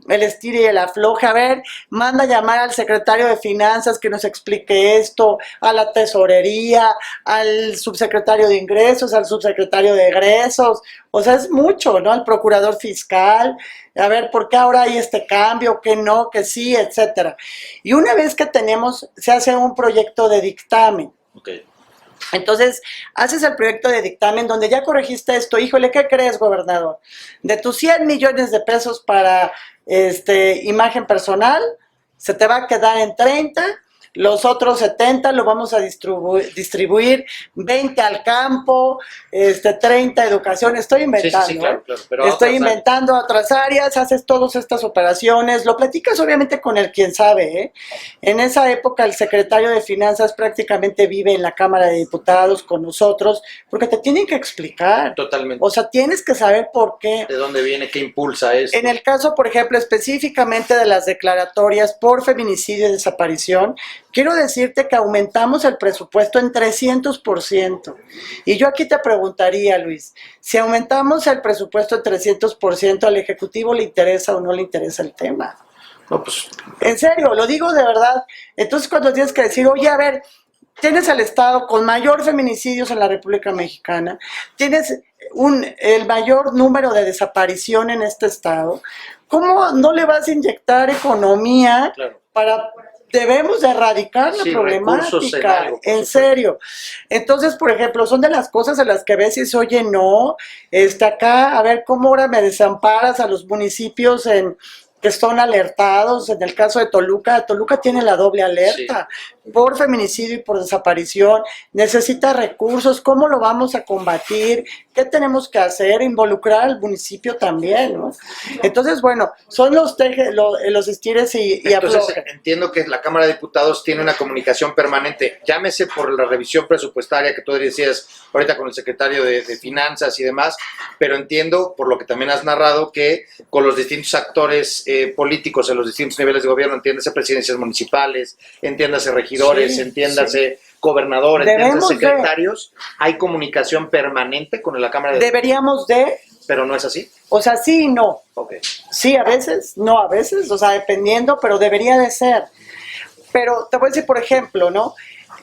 el estire y el afloje. A ver, manda a llamar al secretario de Finanzas que nos explique esto, a la tesorería, al subsecretario de Ingresos, al subsecretario de Egresos. O sea, es mucho, ¿no? Al procurador fiscal. A ver, ¿por qué ahora hay este cambio? ¿Qué no? ¿Qué sí? Etcétera. Y una vez que tenemos, se hace un proyecto de dictamen. Okay. Entonces, haces el proyecto de dictamen donde ya corregiste esto. Híjole, ¿qué crees, gobernador? De tus 100 millones de pesos para imagen personal, se te va a quedar en 30, los otros 70 lo vamos a distribuir 20 al campo, 30 a educación. Estoy inventando, sí, claro, pero estoy inventando otras áreas, haces todas estas operaciones, lo platicas obviamente con el quien sabe, ¿eh? En esa época el secretario de Finanzas prácticamente vive en la Cámara de Diputados con nosotros, porque te tienen que explicar. Totalmente. O sea, tienes que saber por qué. ¿De dónde viene? ¿Qué impulsa esto? En el caso, por ejemplo, específicamente de las declaratorias por feminicidio y desaparición, quiero decirte que aumentamos el presupuesto en 300%. Y yo aquí te preguntaría, Luis, si aumentamos el presupuesto en 300%, ¿al Ejecutivo le interesa o no le interesa el tema? No, pues... En serio, lo digo de verdad. Entonces, cuando tienes que decir, oye, a ver, tienes al Estado con mayor feminicidios en la República Mexicana, tienes el mayor número de desaparición en este Estado, ¿cómo no le vas a inyectar economía para... Debemos de erradicar la problemática, en serio. Entonces, por ejemplo, son de las cosas en las que a veces, oye, no, acá, a ver, ¿cómo ahora me desamparas a los municipios que son alertados? En el caso de Toluca tiene la doble alerta, por feminicidio y por desaparición, necesita recursos. ¿Cómo lo vamos a combatir? ¿Qué tenemos que hacer? Involucrar al municipio también, ¿no? Entonces, bueno, son los estires y entonces, aflojes. Entiendo que la Cámara de Diputados tiene una comunicación permanente, llámese por la revisión presupuestaria que tú decías ahorita con el secretario de Finanzas y demás, pero entiendo, por lo que también has narrado, que con los distintos actores políticos en los distintos niveles de gobierno, entiéndase presidencias municipales, entiéndase regidores, entiéndase gobernadores, entiéndase secretarios, hay comunicación permanente con la Cámara de Diputados. Deberíamos de... Pero no es así. O sea, sí y no. Okay. Sí, a veces, no a veces, o sea, dependiendo, pero debería de ser. Pero te voy a decir, por ejemplo, ¿no?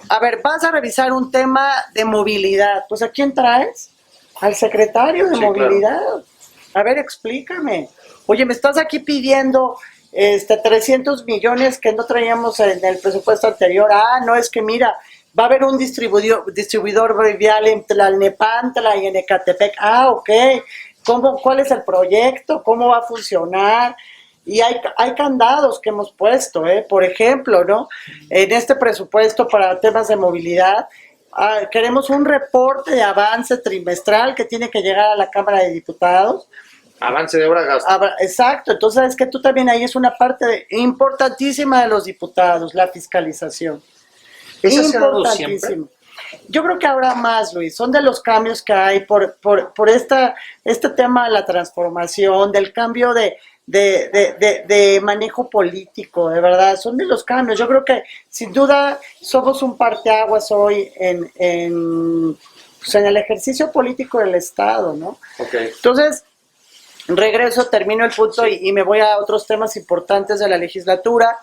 A ver, vas a revisar un tema de movilidad. Pues, ¿a quién traes? Al secretario de movilidad. Claro. A ver, explícame. Oye, me estás aquí pidiendo 300 millones que no traíamos en el presupuesto anterior. Ah, no, es que mira, va a haber un distribuidor vial en Tlalnepantla y en Ecatepec. Ah, ok. ¿Cuál es el proyecto? ¿Cómo va a funcionar? Y hay candados que hemos puesto, por ejemplo, ¿no? En este presupuesto para temas de movilidad, queremos un reporte de avance trimestral que tiene que llegar a la Cámara de Diputados. Avance de obra gasto. Exacto, entonces sabes que tú también ahí es una parte importantísima de los diputados, la fiscalización. ¿Esa se ha dado siempre? Yo creo que ahora más, Luis, son de los cambios que hay por este tema de la transformación, del cambio de manejo político, de verdad, son de los cambios. Yo creo que sin duda somos un parteaguas hoy en el ejercicio político del Estado, ¿no? Okay. Entonces, regreso, termino el punto y me voy a otros temas importantes de la legislatura.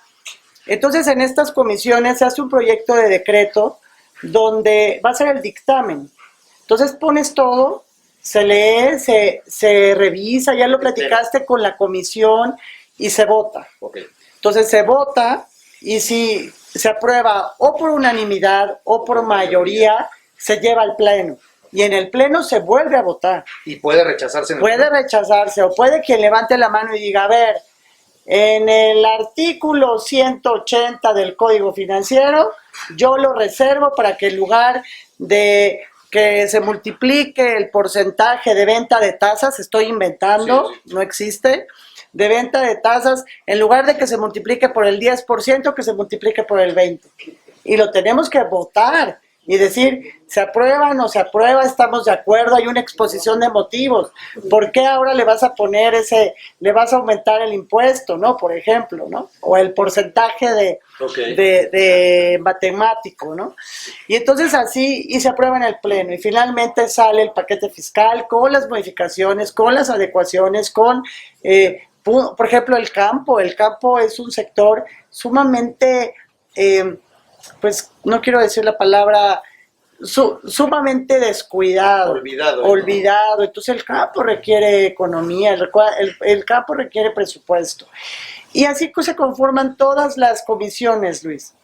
Entonces, en estas comisiones se hace un proyecto de decreto donde va a ser el dictamen. Entonces, pones todo, se lee, se revisa, ya lo platicaste con la comisión y se vota. Okay. Entonces, se vota y si se aprueba o por unanimidad o por mayoría, se lleva al pleno. Y en el pleno se vuelve a votar. ¿Y puede rechazarse? Puede rechazarse, o puede quien levante la mano y diga, a ver, en el artículo 180 del Código Financiero, yo lo reservo para que en lugar de que se multiplique el porcentaje de venta de tasas, estoy inventando, no existe, de venta de tasas, en lugar de que se multiplique por el 10%, que se multiplique por el 20%. y lo tenemos que votar y decir, se aprueba, no se aprueba, estamos de acuerdo, hay una exposición de motivos. ¿Por qué ahora le vas a poner le vas a aumentar el impuesto, ¿no? Por ejemplo, ¿no? O el porcentaje de matemático, ¿no? Y entonces así, y se aprueba en el Pleno, y finalmente sale el paquete fiscal con las modificaciones, con las adecuaciones, con, por ejemplo, el campo. El campo es un sector sumamente... pues no quiero decir la palabra, sumamente descuidado. Olvidado. Entonces el campo requiere economía, el campo requiere presupuesto. Y así se conforman todas las comisiones, Luis.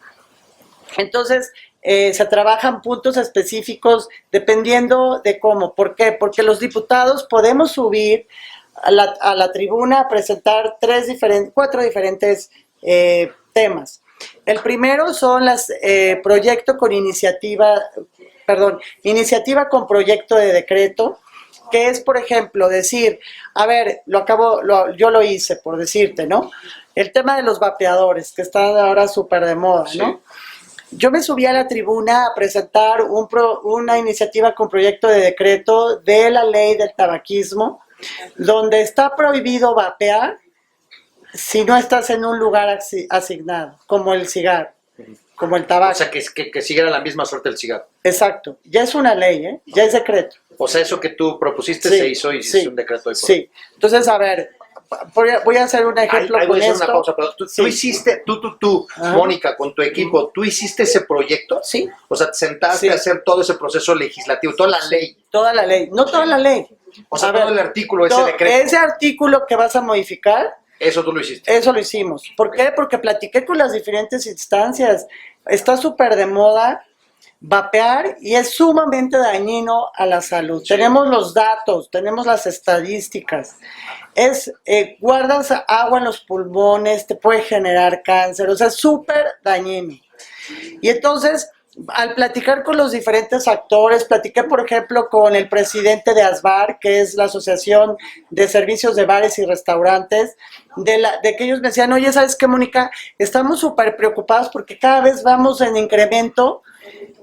Entonces se trabajan puntos específicos dependiendo de cómo. ¿Por qué? Porque los diputados podemos subir a la tribuna a presentar 4 diferentes temas. El primero son iniciativa con proyecto de decreto, que es, por ejemplo, decir, a ver, yo lo hice, por decirte, ¿no? El tema de los vapeadores, que está ahora súper de moda, ¿no? Sí. Yo me subí a la tribuna a presentar una iniciativa con proyecto de decreto de la ley del tabaquismo, donde está prohibido vapear si no estás en un lugar asignado, como el cigarro, como el tabaco. O sea, que siguiera la misma suerte el cigarro. Exacto. Ya es una ley, ya es decreto. O sea, eso que tú propusiste se hizo y se hizo un decreto. Sí. Entonces, a ver, voy a hacer un ejemplo con esto. Una pausa, pero tú hiciste, Mónica, con tu equipo, ¿tú hiciste ese proyecto? Sí. O sea, te sentaste a hacer todo ese proceso legislativo, toda la ley. Toda la ley, no toda la ley. O sea, todo el artículo, ese decreto. Ese artículo que vas a modificar. Eso tú lo hiciste. Eso lo hicimos. ¿Por qué? Porque platiqué con las diferentes instancias. Está súper de moda vapear y es sumamente dañino a la salud. Sí. Tenemos los datos, tenemos las estadísticas. Guardas agua en los pulmones, te puede generar cáncer, o sea, es súper dañino. Y entonces, al platicar con los diferentes actores, platiqué, por ejemplo, con el presidente de ASBAR, que es la Asociación de Servicios de Bares y Restaurantes, de que ellos me decían, oye, ¿sabes qué, Mónica? Estamos súper preocupados porque cada vez vamos en incremento.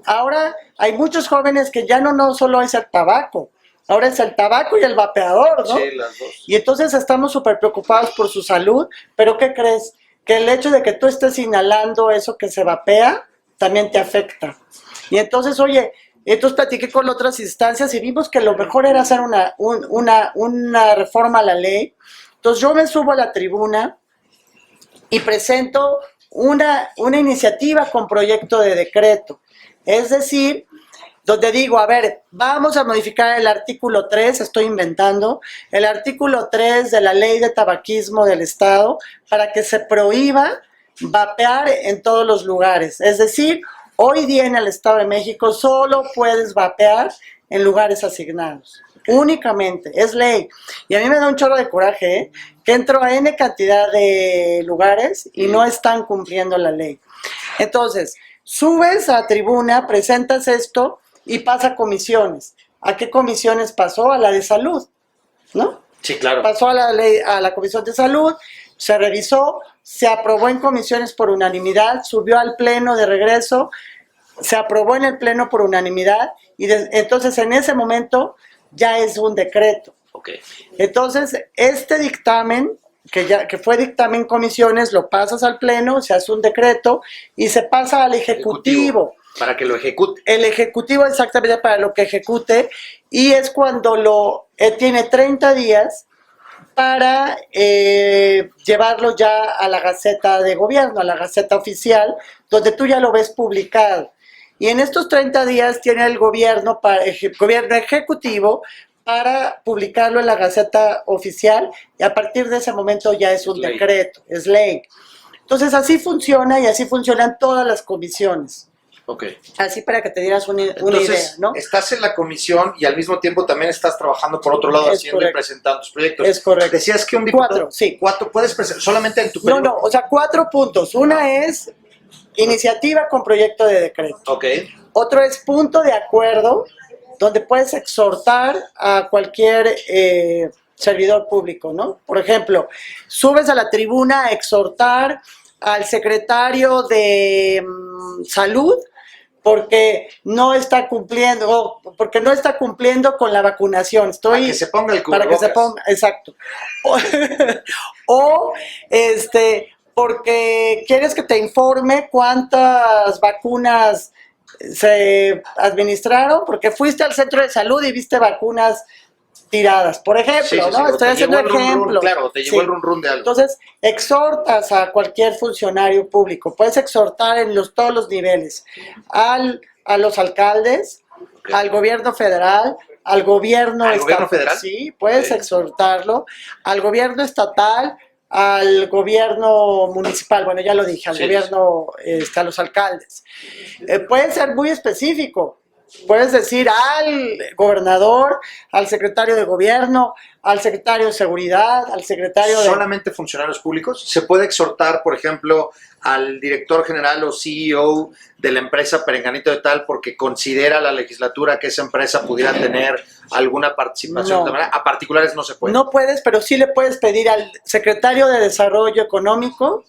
Ahora hay muchos jóvenes que ya no solo es el tabaco, ahora es el tabaco y el vapeador, ¿no? Sí, las dos. Y entonces estamos súper preocupados por su salud, pero ¿qué crees? Que el hecho de que tú estés inhalando eso que se vapea, también te afecta. Y entonces, entonces platiqué con otras instancias y vimos que lo mejor era hacer una reforma a la ley. Entonces yo me subo a la tribuna y presento una iniciativa con proyecto de decreto. Es decir, donde digo, a ver, vamos a modificar el artículo 3, estoy inventando, el artículo 3 de la ley de tabaquismo del Estado para que se prohíba vapear en todos los lugares. Es decir, hoy día en el Estado de México solo puedes vapear en lugares asignados. Únicamente, es ley. Y a mí me da un chorro de coraje, que entro a N cantidad de lugares y no están cumpliendo la ley. Entonces, subes a tribuna, presentas esto y pasa a comisiones. ¿A qué comisiones pasó? A la de salud, ¿no? Sí, claro. Pasó a la Comisión de Salud, se revisó, se aprobó en comisiones por unanimidad, subió al pleno de regreso, se aprobó en el pleno por unanimidad y entonces en ese momento ya es un decreto. Okay. Entonces, este dictamen, que fue dictamen en comisiones, lo pasas al pleno, se hace un decreto y se pasa al ejecutivo. Para que lo ejecute. El ejecutivo exactamente para lo que ejecute y es cuando tiene 30 días para llevarlo ya a la Gaceta de Gobierno, a la Gaceta Oficial, donde tú ya lo ves publicado. Y en estos 30 días tiene el gobierno ejecutivo para publicarlo en la Gaceta Oficial y a partir de ese momento ya es un decreto, es ley. Entonces así funciona y así funcionan todas las comisiones. Okay. Así para que te dieras una idea, ¿no? Estás en la comisión y al mismo tiempo también estás trabajando por otro lado, haciendo y presentando tus proyectos. Es correcto. Decías que un diputado... 4, sí. 4 puedes presentar solamente en tu periodo. No, o sea, 4 puntos. Una es iniciativa con proyecto de decreto. Okay. Otro es punto de acuerdo, donde puedes exhortar a cualquier servidor público, ¿no? Por ejemplo, subes a la tribuna a exhortar al secretario de Salud porque no está cumpliendo con la vacunación. Para que se ponga el para que se cubrebocas. ponga, exacto. O porque quieres que te informe cuántas vacunas se administraron, porque fuiste al centro de salud y viste vacunas tiradas, por ejemplo, Sí, sí, sí, ¿no? o Estoy te haciendo llegó el run run, ejemplos. claro, te llegó el run run de algo. Entonces, exhortas a cualquier funcionario público, puedes exhortar en todos los niveles, a los alcaldes, Ok. al gobierno federal, al gobierno ¿Al gobierno federal? Sí, puedes Ok. exhortarlo, al gobierno estatal, al gobierno municipal, bueno, ya lo dije, al Sí, gobierno, a los alcaldes. Puede ser muy específico. Puedes decir al gobernador, al secretario de gobierno, al secretario de seguridad, al secretario de... ¿Solamente funcionarios públicos? ¿Se puede exhortar, por ejemplo, al director general o CEO de la empresa Perenganito de tal porque considera la legislatura que esa empresa pudiera tener alguna participación? No. De manera, a particulares no se puede. No puedes, pero sí le puedes pedir al secretario de Desarrollo Económico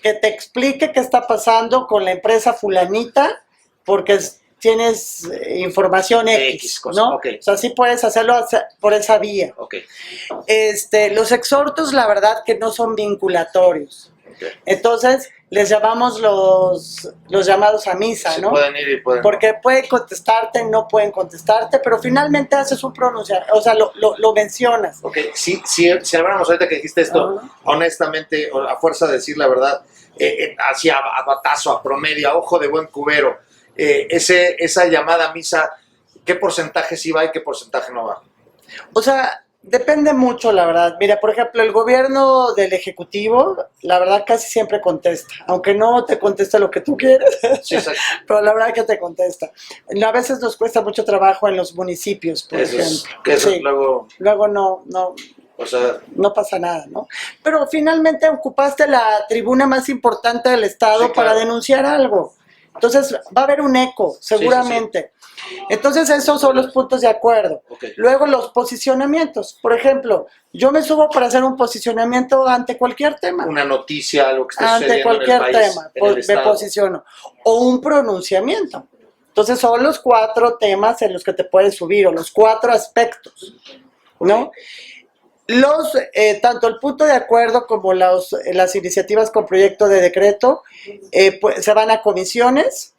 que te explique qué está pasando con la empresa fulanita, porque tienes información X, cosa, ¿no? ok. O sea, sí puedes hacerlo por esa vía. Ok. Los exhortos, la verdad, que no son vinculatorios. Ok. Entonces, les llamamos los llamados a misa, Se ¿no? pueden ir y pueden no. Porque pueden contestarte, no pueden contestarte, pero finalmente haces un pronunciamiento, o sea, lo mencionas. Ok, si habláramos ahorita que dijiste esto, Ajá. honestamente, a fuerza de decir la verdad, así a batazo, a promedio, a ojo de buen cubero, esa llamada a misa, ¿qué porcentaje sí va y qué porcentaje no va? O sea, depende mucho, la verdad. Mira, por ejemplo, el gobierno del Ejecutivo, la verdad, casi siempre contesta, aunque no te contesta lo que tú quieres, Sí, exacto. pero la verdad que te contesta. A veces nos cuesta mucho trabajo en los municipios, por Eso es, ejemplo. que eso Sí. luego, Luego no o sea, pasa nada, ¿no? Pero finalmente ocupaste la tribuna más importante del Estado Sí, claro. para denunciar algo. Entonces va a haber un eco, seguramente. Entonces esos son los puntos de acuerdo. Ok. Luego los posicionamientos. Por ejemplo, yo me subo para hacer un posicionamiento ante cualquier tema. una noticia, algo que esté Ante sucediendo cualquier en el país, tema, en el me estado. posiciono. O un pronunciamiento. Entonces son los 4 temas en los que te puedes subir, o los 4 aspectos, ¿no? Tanto el punto de acuerdo como las iniciativas con proyecto de decreto pues, se van a comisiones,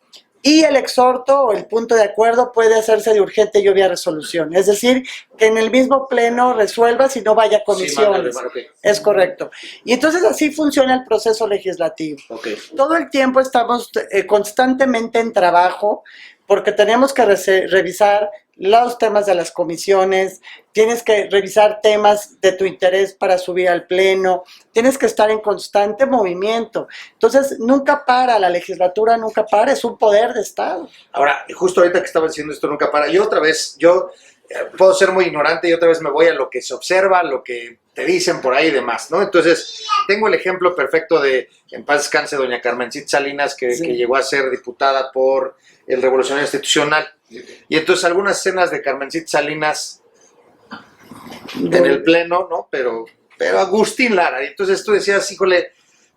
y el exhorto o el punto de acuerdo puede hacerse de urgente y obvia resolución. Es decir, que en el mismo pleno resuelvas y no vaya a comisiones. Sí, ok. Es correcto. Y entonces así funciona el proceso legislativo. Ok. Todo el tiempo estamos constantemente en trabajo porque tenemos que revisar los temas de las comisiones, tienes que revisar temas de tu interés para subir al pleno, tienes que estar en constante movimiento. Entonces, nunca para, la legislatura nunca para, es un poder de Estado. Ahora, justo ahorita que estaba diciendo esto nunca para, yo otra vez, puedo ser muy ignorante y otra vez me voy a lo que se observa, lo que te dicen por ahí y demás, ¿no? Entonces, tengo el ejemplo perfecto de, en paz descanse, doña Carmencita Salinas, que llegó a ser diputada por el Revolucionario Institucional. Y entonces algunas escenas de Carmencita Salinas en el pleno, ¿no? Pero Agustín Lara. Y entonces tú decías, híjole,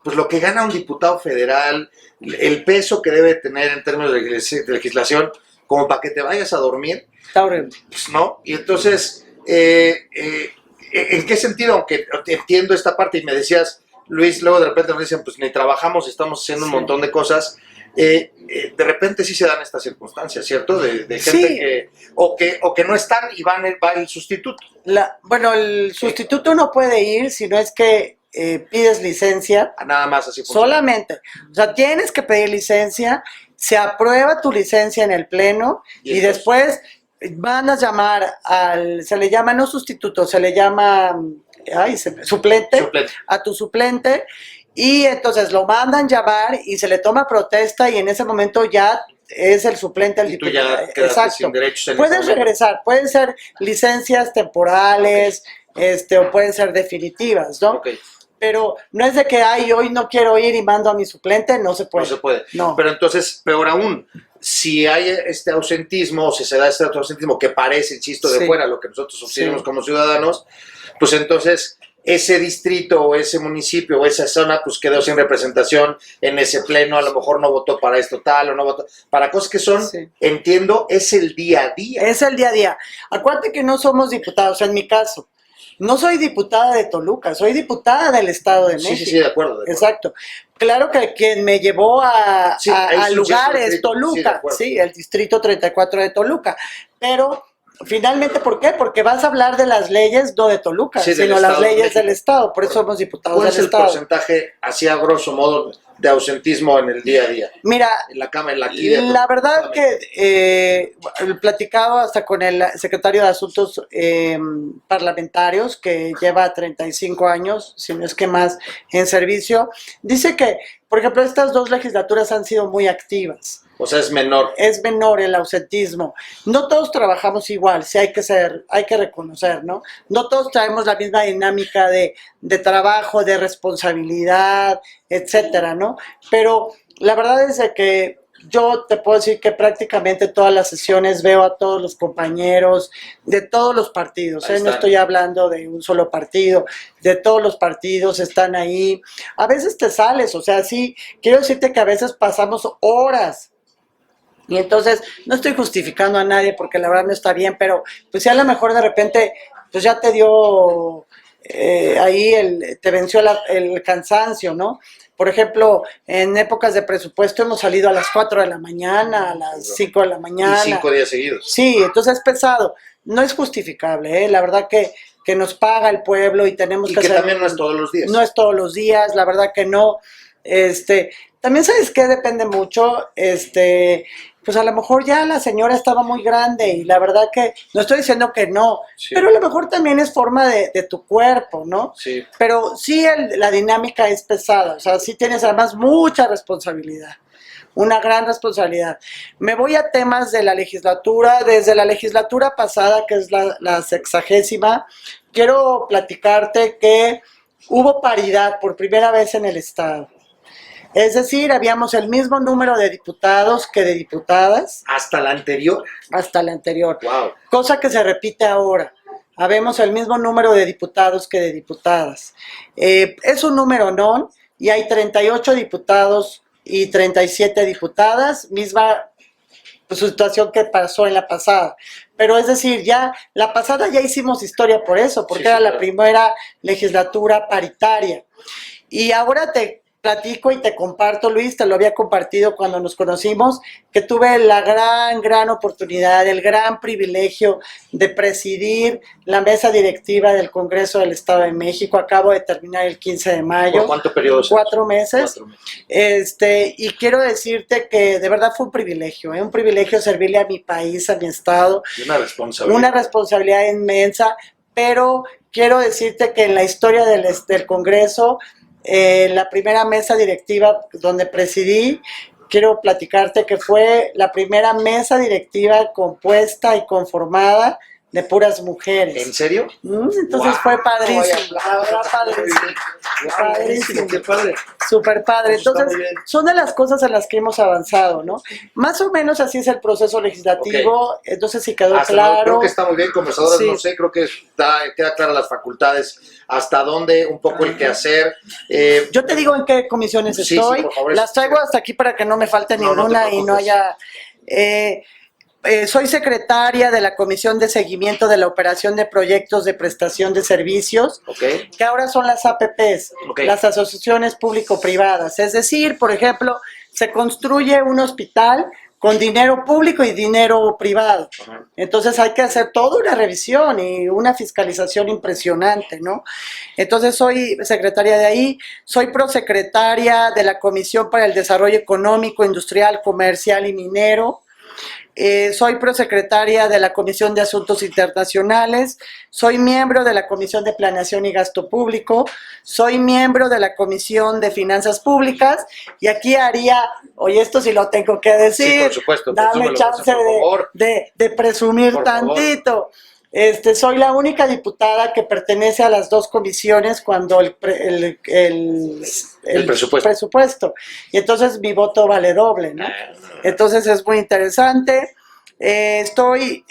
pues lo que gana un diputado federal, el peso que debe tener en términos de legislación, como para que te vayas a dormir, Está horrible. pues no. Y entonces, ¿en qué sentido? Aunque entiendo esta parte y me decías, Luis, luego de repente nos dicen, pues ni trabajamos, estamos haciendo un montón de cosas. De repente sí se dan estas circunstancias, ¿cierto? De gente Sí. que no están y va el sustituto. Bueno, el sustituto no puede ir si no es que pides licencia. Nada más así funciona. Solamente. O sea, tienes que pedir licencia, se aprueba tu licencia en el pleno y después van a llamar se le llama no sustituto, se le llama suplente, a tu suplente, y entonces lo mandan llamar y se le toma protesta y en ese momento ya es el suplente al Y tú diputado. ya quedaste sin derechos en Puedes ese momento. regresar, pueden ser licencias temporales, o pueden ser definitivas, ¿no? Ok. Pero no es de que, hoy no quiero ir y mando a mi suplente, no se puede. No se puede. No. Pero entonces, peor aún, si hay este ausentismo, o si se da este ausentismo que parece, insisto, de Sí. fuera, lo que nosotros observamos Sí. como ciudadanos, pues entonces ese distrito o ese municipio o esa zona pues quedó sin representación en ese pleno, a lo mejor no votó para esto tal o no votó para cosas que son, Sí. entiendo, es el día a día. Es el día a día. Acuérdate que no somos diputados, en mi caso. No soy diputada de Toluca, soy diputada del Estado de México. Sí, de acuerdo. Exacto. Claro que quien me llevó Sí, ahí al sí, lugar sí, es sí, de Toluca, acuerdo. sí, el distrito 34 de Toluca. Pero finalmente, ¿por qué? Porque vas a hablar de las leyes, no de Toluca, Sí, del sino las Estado de leyes México. del Estado. Por eso somos diputados ¿Cuál del es el Estado. porcentaje, así a grosso modo, de ausentismo en el día a día? Mira, En la Cámara, en la aquí de la Toluca, verdad que platicado hasta con el secretario de Asuntos Parlamentarios, que lleva 35 años, si no es que más, en servicio, dice que, por ejemplo, estas 2 legislaturas han sido muy activas. O sea, es menor. Es menor el ausentismo. No todos trabajamos igual, sí hay que reconocer, ¿no? No todos traemos la misma dinámica de trabajo, de responsabilidad, etcétera, ¿no? Pero la verdad es de que yo te puedo decir que prácticamente todas las sesiones veo a todos los compañeros de todos los partidos, Ahí no están. estoy hablando de un solo partido, de todos los partidos están ahí. A veces te sales, o sea, sí, quiero decirte que a veces pasamos horas. Y entonces, no estoy justificando a nadie porque la verdad no está bien, pero pues si a lo mejor de repente, pues ya te dio ahí, te venció el cansancio, ¿no? Por ejemplo, en épocas de presupuesto hemos salido a las 4 de la mañana, a las 5 de la mañana. Y 5 días seguidos. Sí, entonces es pesado. No es justificable, la verdad que nos paga el pueblo y tenemos Y que que hacer. también no es todos los días. No es todos los días, la verdad que no. También sabes que depende mucho, pues a lo mejor ya la señora estaba muy grande y la verdad que, no estoy diciendo que no, Sí. pero a lo mejor también es forma de tu cuerpo, ¿no? Sí. Pero sí la dinámica es pesada, o sea, sí tienes además mucha responsabilidad, una gran responsabilidad. Me voy a temas de la legislatura, desde la legislatura pasada, que es la 60ª, quiero platicarte que hubo paridad por primera vez en el Estado. Es decir, habíamos el mismo número de diputados que de diputadas. Hasta la anterior. Hasta la anterior. Wow. Cosa que se repite ahora. Habemos el mismo número de diputados que de diputadas. Es un número non y hay 38 diputados y 37 diputadas, misma situación que pasó en la pasada. Pero es decir, ya la pasada ya hicimos historia por eso, porque Sí, era la claro. primera legislatura paritaria. Y ahora te platico y te comparto, Luis, te lo había compartido cuando nos conocimos, que tuve la gran oportunidad, el gran privilegio de presidir la mesa directiva del Congreso del Estado de México. Acabo de terminar el 15 de mayo. ¿Por cuánto periodo? 4 meses. 4 meses. Y quiero decirte que de verdad fue un privilegio servirle a mi país, a mi estado. Y una responsabilidad. Una responsabilidad inmensa, pero quiero decirte que en la historia del Congreso, la primera mesa directiva donde presidí, quiero platicarte que fue la primera mesa directiva compuesta y conformada de puras mujeres. ¿En serio? Entonces Wow. fue padrísimo, Vaya, la verdad padrísimo. Padrísimo. Qué padre. Súper padre. Eso está Entonces, muy bien. son de las cosas en las que hemos avanzado, ¿no? Más o menos así es el proceso legislativo. Entonces, si quedó Hasta luego. claro. Creo que está muy bien, conversadoras, Sí. no sé, creo que queda claras las facultades, hasta dónde, un poco el quehacer. Yo te digo en qué comisiones Sí, sí, estoy. por favor. Las traigo hasta aquí para que no me falte No, no te ninguna y no preocupes. haya. Soy secretaria de la Comisión de Seguimiento de la Operación de Proyectos de Prestación de Servicios, Ok. que ahora son las APPs, Ok. las asociaciones público-privadas. Es decir, por ejemplo, se construye un hospital con dinero público y dinero privado. Ajá. Entonces hay que hacer toda una revisión y una fiscalización impresionante, ¿no? Entonces soy secretaria de ahí, soy prosecretaria de la Comisión para el Desarrollo Económico, Industrial, Comercial y Minero. Soy prosecretaria de la Comisión de Asuntos Internacionales, soy miembro de la Comisión de Planeación y Gasto Público, soy miembro de la Comisión de Finanzas Públicas y aquí haría, oye, esto sí lo tengo que decir, Sí, por supuesto, dame presúmelo, chance por favor. de presumir Por favor. tantito. Soy la única diputada que pertenece a las 2 comisiones cuando el presupuesto. Y entonces mi voto vale doble, ¿no? Entonces es muy interesante. Soy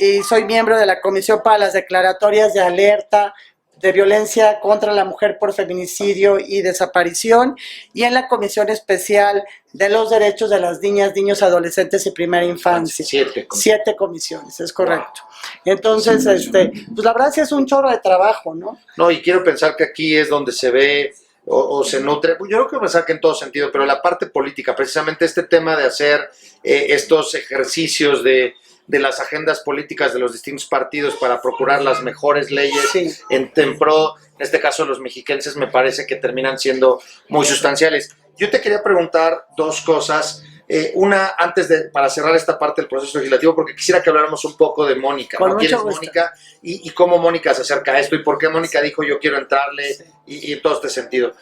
miembro de la Comisión para las Declaratorias de Alerta de Violencia contra la Mujer por Feminicidio y Desaparición, y en la Comisión Especial de los Derechos de las Niñas, Niños, Adolescentes y Primera Infancia. 7 comisiones, es correcto. Entonces, pues la verdad sí es un chorro de trabajo, ¿no? No, y quiero pensar que aquí es donde se ve o se nutre, yo no quiero pensar que en todo sentido, pero la parte política, precisamente este tema de hacer estos ejercicios de las agendas políticas de los distintos partidos para procurar las mejores leyes en pro, en este caso los mexiquenses, me parece que terminan siendo muy sustanciales. Yo te quería preguntar dos cosas. Una, para cerrar esta parte del proceso legislativo, porque quisiera que habláramos un poco de Mónica, ¿no? ¿Quién es Mónica y cómo Mónica se acerca a esto y por qué Mónica dijo yo quiero entrarle y en todo este sentido?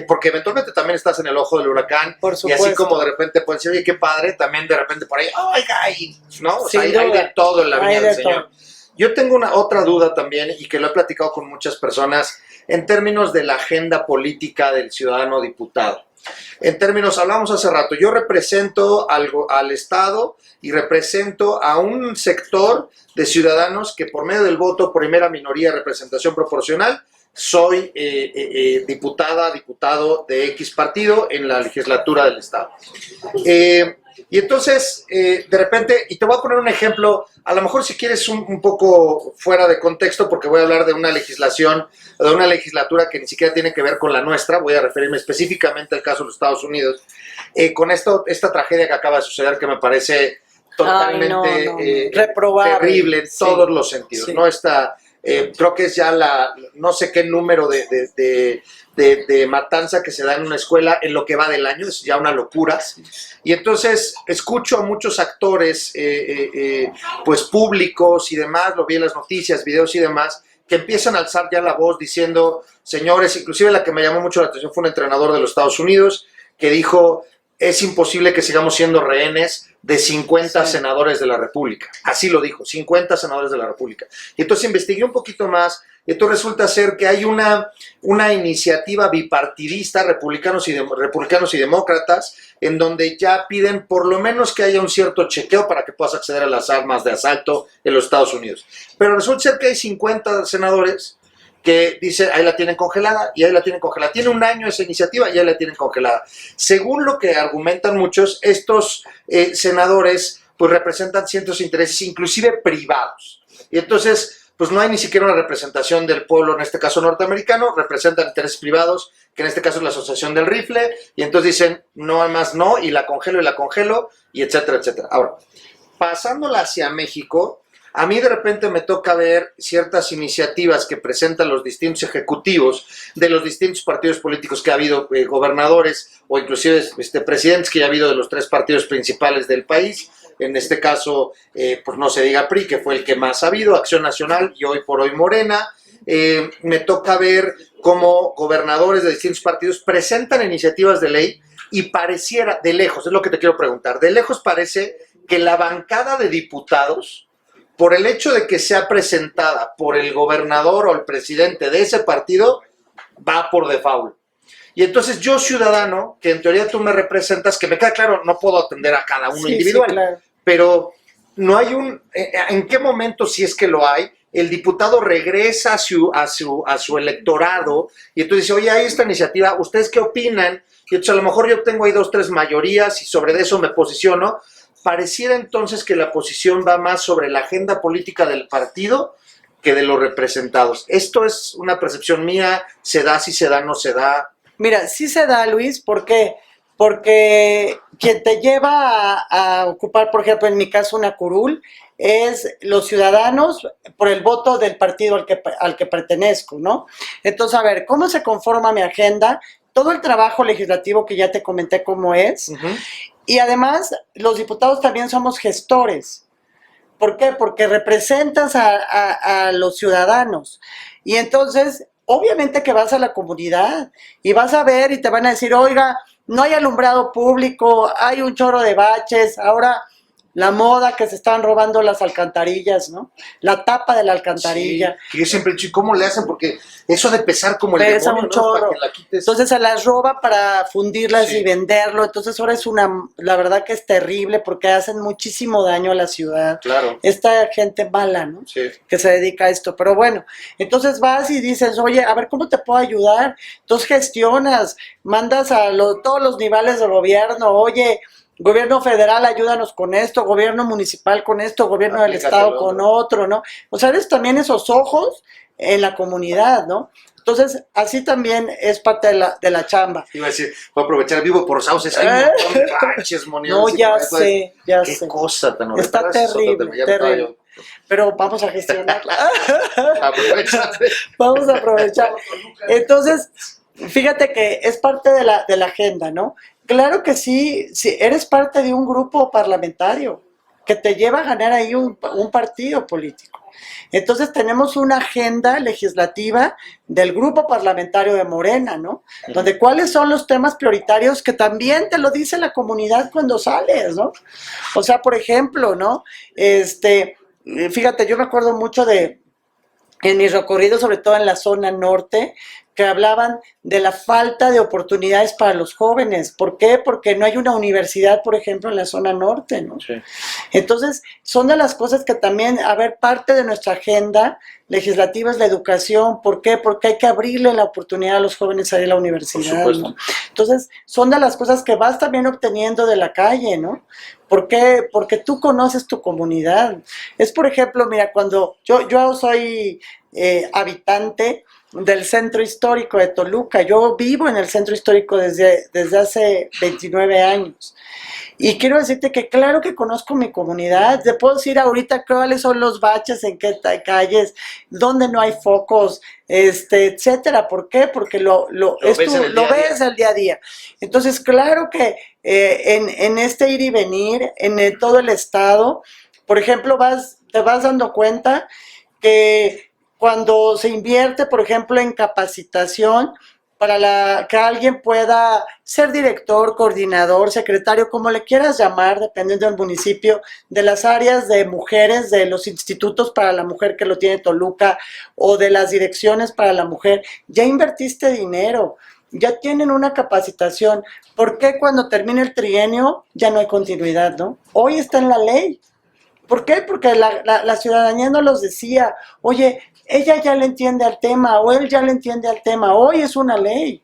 Porque eventualmente también estás en el ojo del huracán y así como de repente pueden decir, oye, qué padre, también de repente por ahí, oiga, ¿no? O sea, hay de todo en la vida del Señor. Yo tengo otra duda también y que lo he platicado con muchas personas en términos de la agenda política del ciudadano diputado. En términos, hablamos hace rato, yo represento al Estado y represento a un sector de ciudadanos que por medio del voto, primera minoría, representación proporcional, soy diputado de X partido en la legislatura del Estado. Y entonces, de repente, y te voy a poner un ejemplo, a lo mejor si quieres un poco fuera de contexto, porque voy a hablar de una legislación, de una legislatura que ni siquiera tiene que ver con la nuestra, voy a referirme específicamente al caso de los Estados Unidos, con esta tragedia que acaba de suceder, que me parece totalmente reprobable, terrible en todos los sentidos, ¿no? Creo que es ya no sé qué número de matanza que se da en una escuela en lo que va del año, es ya una locura. Y entonces escucho a muchos actores, pues públicos y demás, lo vi en las noticias, videos y demás, que empiezan a alzar ya la voz diciendo, señores, inclusive la que me llamó mucho la atención fue un entrenador de los Estados Unidos que dijo, es imposible que sigamos siendo rehenes de 50 senadores de la República. Así lo dijo, 50 senadores de la República. Y entonces investigué un poquito más, y entonces resulta ser que hay una iniciativa bipartidista, republicanos y demócratas, en donde ya piden por lo menos que haya un cierto chequeo para que puedas acceder a las armas de asalto en los Estados Unidos. Pero resulta ser que hay 50 senadores que dice, ahí la tienen congelada y ahí la tienen congelada. Tiene un año esa iniciativa y ahí la tienen congelada. Según lo que argumentan muchos, estos senadores pues representan ciertos intereses, inclusive privados. Y entonces, pues no hay ni siquiera una representación del pueblo, en este caso norteamericano, representan intereses privados, que en este caso es la Asociación del Rifle, y entonces dicen, no más no, y la congelo, y etcétera, etcétera. Ahora, pasándola hacia México, a mí de repente me toca ver ciertas iniciativas que presentan los distintos ejecutivos de los distintos partidos políticos que ha habido, gobernadores o inclusive presidentes que ya ha habido de los 3 partidos principales del país. En este caso, pues no se diga PRI, que fue el que más ha habido, Acción Nacional y hoy por hoy Morena. Me toca ver cómo gobernadores de distintos partidos presentan iniciativas de ley y pareciera, de lejos, es lo que te quiero preguntar, de lejos parece que la bancada de diputados, por el hecho de que sea presentada por el gobernador o el presidente de ese partido, va por default. Y entonces yo, ciudadano, que en teoría tú me representas, que me queda claro, no puedo atender a cada uno individual, claro, pero no hay ¿en qué momento, si es que lo hay, el diputado regresa a su electorado y entonces dice, oye, hay esta iniciativa, ¿ustedes qué opinan? Y entonces a lo mejor yo tengo ahí 2, 3 mayorías y sobre eso me posiciono. Pareciera entonces que la posición va más sobre la agenda política del partido que de los representados. Esto es una percepción mía, se da, si se da, no se da. Mira, sí se da, Luis, ¿por qué? Porque quien te lleva a ocupar, por ejemplo, en mi caso, una curul, es los ciudadanos por el voto del partido al que pertenezco, ¿no? Entonces, a ver, ¿cómo se conforma mi agenda? Todo el trabajo legislativo que ya te comenté cómo es. Y además, los diputados también somos gestores. ¿Por qué? Porque representas a los ciudadanos. Y entonces, obviamente que vas a la comunidad y vas a ver y te van a decir, oiga, no hay alumbrado público, hay un chorro de baches, ahora La moda que se estaban robando las alcantarillas, ¿no? La tapa de la alcantarilla. Sí, que yo siempre he dicho, ¿y cómo le hacen? Porque eso de pesar como el Pesa demonio, un ¿no? chorro. Para que la quites. Entonces se las roba para fundirlas Sí. y venderlo. Entonces ahora la verdad que es terrible porque hacen muchísimo daño a la ciudad. Claro. Esta gente mala, ¿no? Sí. Que se dedica a esto. Pero bueno, entonces vas y dices, oye, a ver, ¿cómo te puedo ayudar? Entonces gestionas, mandas a todos los niveles de gobierno, oye, gobierno federal, ayúdanos con esto, gobierno municipal con esto, gobierno del estado con otro, ¿no? O sea, eres también esos ojos en la comunidad, ¿no? Entonces, así también es parte de la chamba. Iba a decir, voy a aprovechar vivo por Sauces, hay un montón de baches, No, ya sé, ya Qué sé. cosa tan horrible. Está terrible, terrible. Pero vamos a gestionarla. Aprovechate. Vamos a aprovechar. Entonces, fíjate que es parte de la agenda, ¿no? Claro que sí, eres parte de un grupo parlamentario que te lleva a ganar ahí un partido político. Entonces tenemos una agenda legislativa del grupo parlamentario de Morena, ¿no? Donde cuáles son los temas prioritarios que también te lo dice la comunidad cuando sales, ¿no? O sea, por ejemplo, ¿no? Fíjate, yo me acuerdo mucho en mis recorridos, sobre todo en la zona norte, que hablaban de la falta de oportunidades para los jóvenes. ¿Por qué? Porque no hay una universidad, por ejemplo, en la zona norte, ¿no? Sí. Entonces, son de las cosas que también, a ver, parte de nuestra agenda legislativa es la educación. ¿Por qué? Porque hay que abrirle la oportunidad a los jóvenes a ir a la universidad, ¿no? Entonces, son de las cosas que vas también obteniendo de la calle, ¿no? ¿Por qué? Porque tú conoces tu comunidad. Es, por ejemplo, mira, cuando yo soy habitante del centro histórico de Toluca. Yo vivo en el centro histórico desde hace 29 años. Y quiero decirte que claro que conozco mi comunidad. Te puedo decir ahorita cuáles son los baches, en qué calles, dónde no hay focos, etcétera. ¿Por qué? Porque lo ves el día a día. Entonces, claro que en este ir y venir, en todo el estado, por ejemplo, te vas dando cuenta que cuando se invierte, por ejemplo, en capacitación para que alguien pueda ser director, coordinador, secretario, como le quieras llamar, dependiendo del municipio, de las áreas de mujeres, de los institutos para la mujer que lo tiene Toluca, o de las direcciones para la mujer, ya invertiste dinero, ya tienen una capacitación. ¿Por qué cuando termine el trienio ya no hay continuidad, no? Hoy está en la ley. ¿Por qué? Porque la ciudadanía no los decía, oye, ella ya le entiende al tema, o él ya le entiende al tema. Hoy es una ley,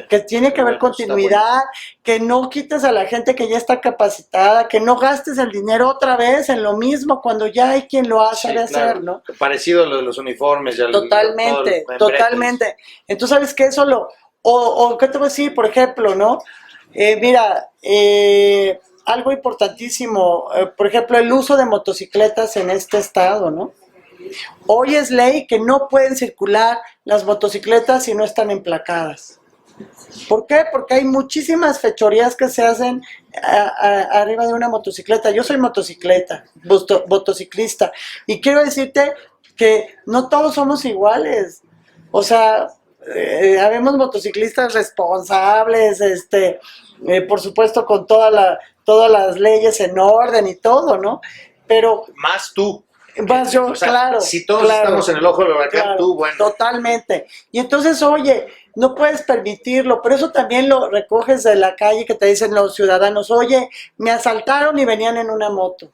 que tiene que haber continuidad, que no quites a la gente que ya está capacitada, que no gastes el dinero otra vez en lo mismo cuando ya hay quien lo sabe hacer, ¿no? Parecido a lo de los uniformes. Totalmente, totalmente. Entonces, ¿sabes qué? Eso o ¿qué te voy a decir? Por ejemplo, ¿no? Mira, algo importantísimo, por ejemplo, el uso de motocicletas en este estado, ¿no? Hoy es ley que no pueden circular las motocicletas si no están emplacadas. ¿Por qué? Porque hay muchísimas fechorías que se hacen arriba de una motocicleta. Yo soy motociclista, y quiero decirte que no todos somos iguales. O sea, habemos motociclistas responsables, por supuesto con todas las leyes en orden y todo, ¿no? Pero más tú. Más yo, claro. Si todos estamos en el ojo del huracán, tú, bueno. Totalmente. Y entonces, oye, no puedes permitirlo, pero eso también lo recoges de la calle que te dicen los ciudadanos, oye, me asaltaron y venían en una moto,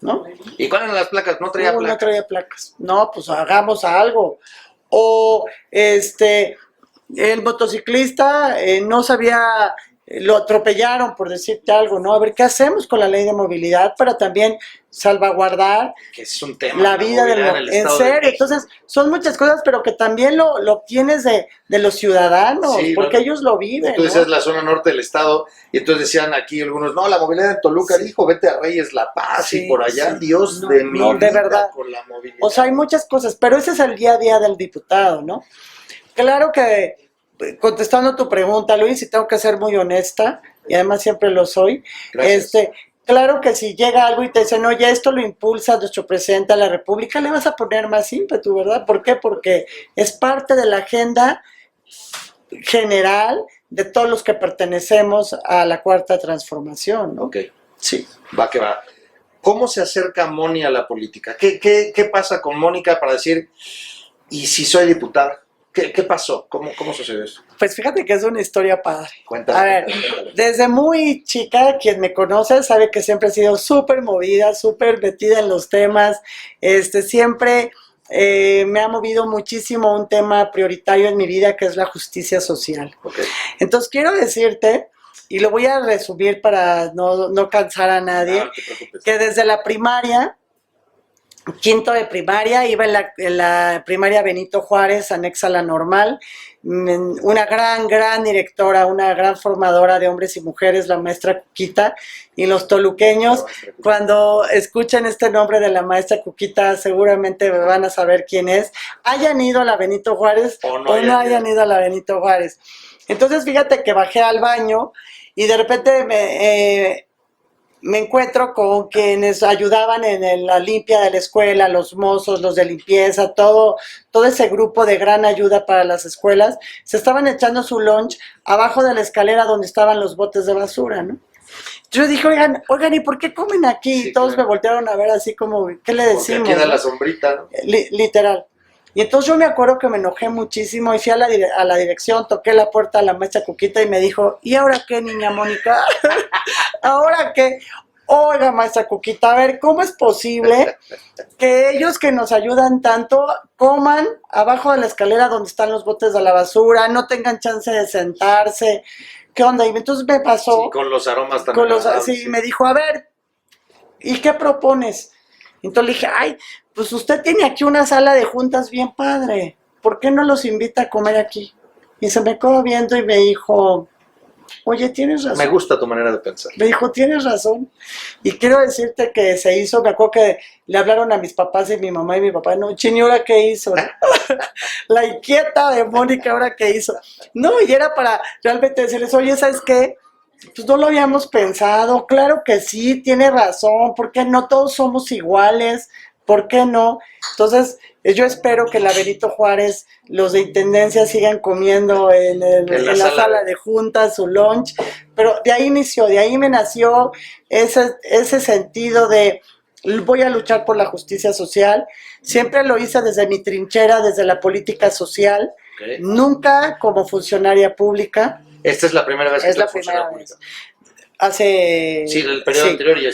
¿no? ¿Y cuáles eran las placas? No traía placas. No traía placas. No, pues hagamos algo. O el motociclista no sabía, lo atropellaron, por decirte algo, ¿no? A ver, ¿qué hacemos con la ley de movilidad para también salvaguardar que es un tema, la vida en serio? Entonces, son muchas cosas, pero que también lo obtienes de los ciudadanos, sí, porque ellos lo viven. Tú decías, ¿no? La zona norte del estado, y entonces decían aquí algunos, no, la movilidad de Toluca, dijo, vete a Reyes La Paz, y por allá, Dios de mi vida, de verdad. Con la movilidad. O sea, hay muchas cosas, pero ese es el día a día del diputado, ¿no? Claro que, contestando tu pregunta, Luis, y tengo que ser muy honesta, y además siempre lo soy, claro que si llega algo y te dicen, oye, esto lo impulsa nuestro presidente de la República, le vas a poner más ímpetu, ¿verdad? ¿Por qué? Porque es parte de la agenda general de todos los que pertenecemos a la Cuarta Transformación, ¿no? Ok. Sí. Va que va. ¿Cómo se acerca Moni a la política? ¿Qué pasa con Mónica para decir, y si soy diputada? ¿Qué pasó? ¿Cómo sucedió eso? Pues fíjate que es una historia padre. Cuéntame. A ver, desde muy chica, quien me conoce sabe que siempre he sido súper movida, súper metida en los temas. Siempre me ha movido muchísimo un tema prioritario en mi vida, que es la justicia social. Okay. Entonces quiero decirte, y lo voy a resumir para no cansar a nadie, No te preocupes. que desde la primaria, quinto de primaria, iba en la primaria Benito Juárez, anexa a la normal, una gran directora, una gran formadora de hombres y mujeres, la maestra Cuquita, y los toluqueños, cuando escuchen este nombre de la maestra Cuquita, seguramente van a saber quién es, hayan ido a la Benito Juárez o no hayan ido a la Benito Juárez. Entonces, fíjate que bajé al baño y de repente me encuentro con quienes ayudaban en la limpia de la escuela, los mozos, los de limpieza, todo ese grupo de gran ayuda para las escuelas, se estaban echando su lunch abajo de la escalera donde estaban los botes de basura, ¿no? Yo dije, oigan, ¿y por qué comen aquí? Sí, y todos claro. me voltearon a ver así como, ¿qué le decimos? Porque aquí da ¿no? la sombrita, ¿no? Literal. Y entonces yo me acuerdo que me enojé muchísimo y fui a la dirección, toqué la puerta a la maestra Cuquita y me dijo, ¿y ahora qué, niña Mónica? ¿Ahora qué? Oiga, maestra Cuquita, a ver, ¿cómo es posible que ellos que nos ayudan tanto coman abajo de la escalera donde están los botes de la basura, no tengan chance de sentarse? ¿Qué onda? Y entonces me pasó... Sí, con los aromas también. Sí, me dijo, a ver, ¿y qué propones? Entonces le dije, ay, pues usted tiene aquí una sala de juntas bien padre, ¿por qué no los invita a comer aquí? Y se me quedó viendo y me dijo, oye, tienes razón. Me gusta tu manera de pensar. Me dijo, tienes razón. Y quiero decirte que se hizo, me acuerdo que le hablaron a mis papás y mi mamá y mi papá, no, Chini, ¿ahora qué hizo? La inquieta de Mónica, ¿ahora qué hizo? No, y era para realmente decirles, oye, ¿sabes qué? Pues no lo habíamos pensado, claro que sí, tiene razón, ¿por qué no todos somos iguales? ¿Por qué no? Entonces, yo espero que la Benito Juárez, los de Intendencia sigan comiendo en la sala de juntas su lunch, pero de ahí inició, de ahí me nació ese sentido de voy a luchar por la justicia social. Siempre lo hice desde mi trinchera, desde la política social, Okay. Nunca como funcionaria pública. Esta es la primera vez que Es la primera vez. Hace... Sí, el periodo anterior y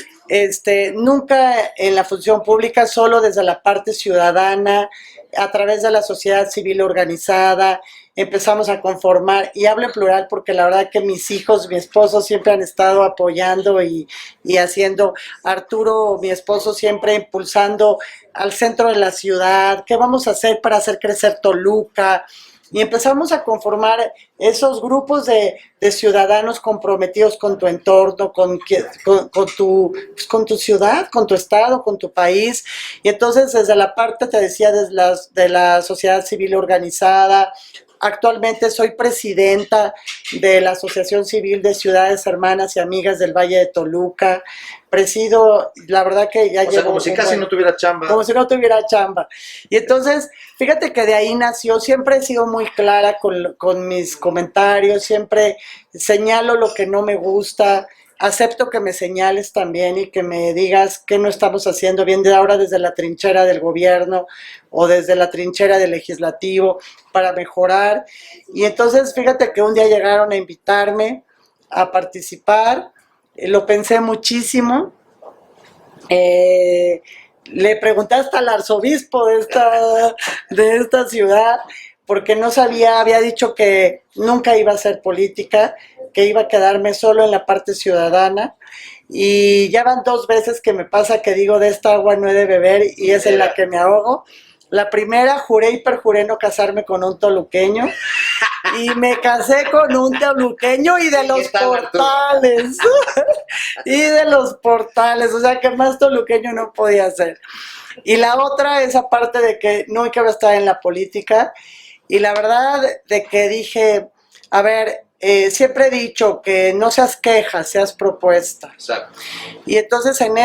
nunca en la función pública, solo desde la parte ciudadana, a través de la sociedad civil organizada, empezamos a conformar, y hablo en plural porque la verdad que mis hijos, mi esposo siempre han estado apoyando y haciendo, Arturo, mi esposo, siempre impulsando al centro de la ciudad, ¿qué vamos a hacer para hacer crecer Toluca? Y empezamos a conformar esos grupos de ciudadanos comprometidos con tu entorno, con tu ciudad, con tu estado, con tu país. Y entonces desde la parte, te decía, de la sociedad civil organizada. Actualmente soy presidenta de la Asociación Civil de Ciudades Hermanas y Amigas del Valle de Toluca. Presido, la verdad que ya llevo... O sea, como si casi no tuviera chamba. Como si no tuviera chamba. Y entonces, fíjate que de ahí nació, siempre he sido muy clara con mis comentarios, siempre señalo lo que no me gusta, acepto que me señales también y que me digas qué no estamos haciendo bien de ahora desde la trinchera del gobierno o desde la trinchera del legislativo para mejorar. Y entonces, fíjate que un día llegaron a invitarme a participar, lo pensé muchísimo, le pregunté hasta al arzobispo de esta ciudad, porque no sabía, había dicho que nunca iba a hacer política, que iba a quedarme solo en la parte ciudadana, y ya van 2 veces que me pasa que digo de esta agua no he de beber y es en la que me ahogo. La primera, juré y perjuré no casarme con un toluqueño, y me casé con un toluqueño y de los portales, y de los portales, o sea que más toluqueño no podía ser. Y la otra, esa parte de que nunca iba a estar en la política, y la verdad de que dije, a ver, siempre he dicho que no seas queja, seas propuesta. Exacto. Y entonces en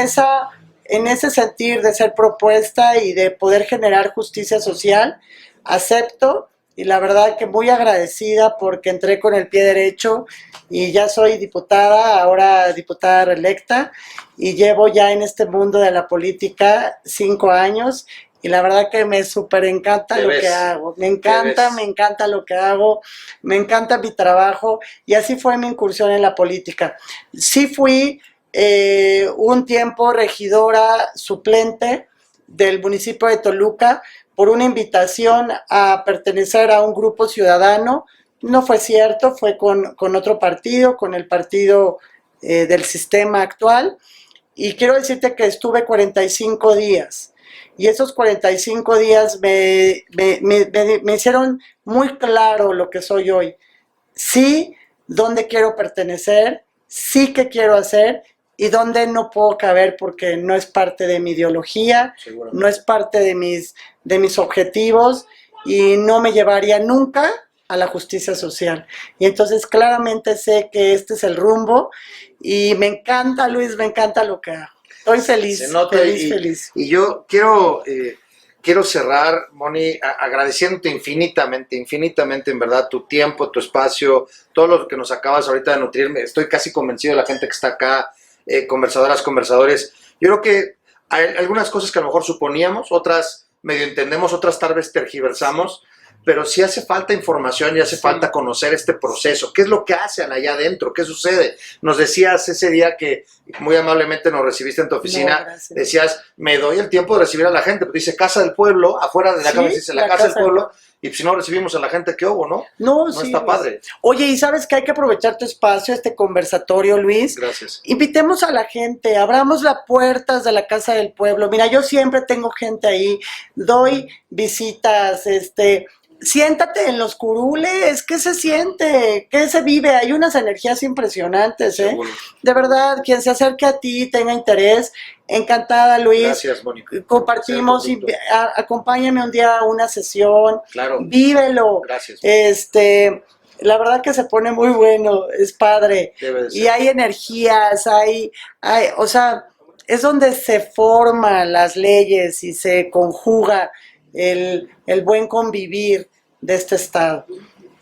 ese sentir de ser propuesta y de poder generar justicia social, acepto y la verdad que muy agradecida porque entré con el pie derecho y ya soy diputada, ahora diputada reelecta, y llevo ya en este mundo de la política 5 años. Y la verdad que me súper encanta lo que hago, me encanta lo que hago, me encanta mi trabajo, y así fue mi incursión en la política. Sí fui un tiempo regidora suplente del municipio de Toluca por una invitación a pertenecer a un grupo ciudadano. No fue cierto, fue con otro partido, con el partido del sistema actual, y quiero decirte que estuve 45 días. Y esos 45 días me hicieron muy claro lo que soy hoy. Sí, dónde quiero pertenecer, sí qué quiero hacer y dónde no puedo caber porque no es parte de mi ideología, no es parte de mis objetivos y no me llevaría nunca a la justicia social. Y entonces claramente sé que este es el rumbo y me encanta, Luis, me encanta lo que hago. Estoy feliz, se nota feliz. Y yo quiero cerrar, Moni, agradeciéndote infinitamente, en verdad, tu tiempo, tu espacio, todo lo que nos acabas ahorita de nutrirme. Estoy casi convencido de la gente que está acá, conversadoras, conversadores. Yo creo que hay algunas cosas que a lo mejor suponíamos, otras medio entendemos, otras tal vez tergiversamos, pero sí hace falta información y hace falta conocer este proceso. ¿Qué es lo que hacen allá adentro? ¿Qué sucede? Nos decías ese día que muy amablemente nos recibiste en tu oficina, decías, me doy el tiempo de recibir a la gente, pero dice Casa del Pueblo, afuera de la cámara dice la Casa del Pueblo, y si no recibimos a la gente, ¿qué hubo, no? No está padre. Oye, y sabes que hay que aprovechar tu espacio, este conversatorio, Luis. Gracias. Invitemos a la gente, abramos las puertas de la Casa del Pueblo. Mira, yo siempre tengo gente ahí, doy visitas, siéntate en los curules, ¿qué se siente? ¿Qué se vive? Hay unas energías impresionantes, ¿eh? Seguro. De verdad, quien se acerque a ti, tenga interés, encantada, Luis. Gracias, Mónica. Compartimos y acompáñame un día a una sesión. Claro. Vívelo. Gracias. La verdad que se pone muy bueno, es padre. Debe de ser. Y hay energías, o sea, es donde se forman las leyes y se conjuga el buen convivir de este estado.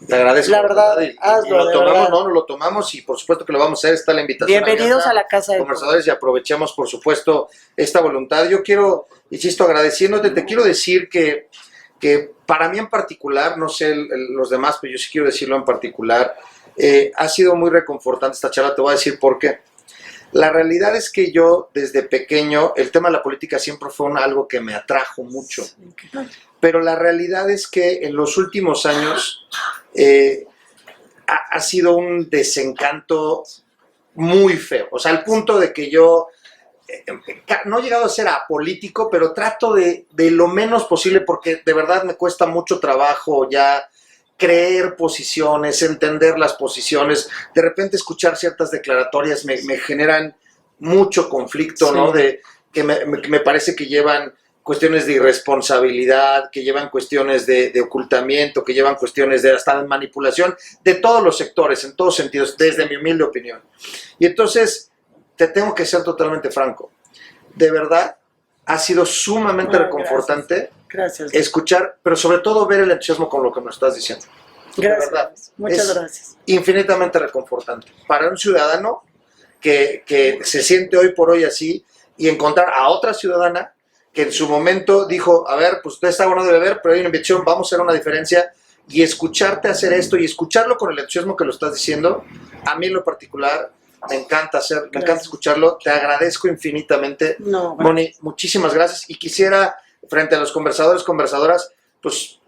Te agradezco. La verdad, hazlo, lo tomamos, no, lo tomamos y por supuesto que lo vamos a hacer. Está la invitación. Bienvenidos a la Casa del Conversadores, y aprovechemos por supuesto esta voluntad. Yo quiero, insisto, agradeciéndote, te quiero decir que para mí en particular, no sé los demás, pero yo sí quiero decirlo en particular, ha sido muy reconfortante esta charla. Te voy a decir por qué. La realidad es que yo desde pequeño, el tema de la política siempre fue algo que me atrajo mucho. Pero la realidad es que en los últimos años ha sido un desencanto muy feo. O sea, al punto de que yo no he llegado a ser apolítico, pero trato de lo menos posible porque de verdad me cuesta mucho trabajo ya creer posiciones, entender las posiciones. De repente escuchar ciertas declaratorias me generan mucho conflicto, sí. ¿No? Que me parece que llevan cuestiones de irresponsabilidad, que llevan cuestiones de ocultamiento, que llevan cuestiones de hasta de manipulación, de todos los sectores, en todos sentidos, desde mi humilde opinión. Y entonces, te tengo que ser totalmente franco. De verdad, ha sido sumamente reconfortante gracias. Escuchar, pero sobre todo ver el entusiasmo con lo que nos estás diciendo. Gracias. De verdad, muchas gracias. Infinitamente reconfortante. Para un ciudadano que se siente hoy por hoy así y encontrar a otra ciudadana que en su momento dijo, a ver, pues usted está bueno de beber, pero hay una invitación, vamos a hacer una diferencia, y escucharte hacer esto y escucharlo con el entusiasmo que lo estás diciendo, a mí en lo particular me encanta me encanta escucharlo, te agradezco infinitamente. No, Moni, muchísimas gracias, y quisiera, frente a los conversadores, conversadoras, pues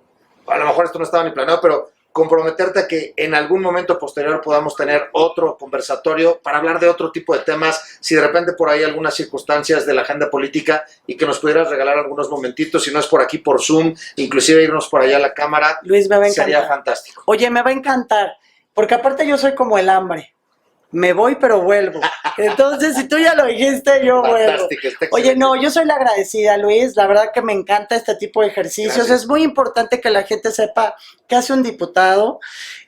a lo mejor esto no estaba ni planeado, pero comprometerte a que en algún momento posterior podamos tener otro conversatorio para hablar de otro tipo de temas, si de repente por ahí algunas circunstancias de la agenda política, y que nos pudieras regalar algunos momentitos, si no es por aquí por Zoom, inclusive irnos por allá a la cámara. Luis, me va a encantar. Sería fantástico. Oye, me va a encantar, porque aparte yo soy como el hambre. Me voy pero vuelvo. Entonces, si tú ya lo dijiste, yo vuelvo. Oye, no, yo soy la agradecida, Luis. La verdad que me encanta este tipo de ejercicios. Gracias. Es muy importante que la gente sepa qué hace un diputado,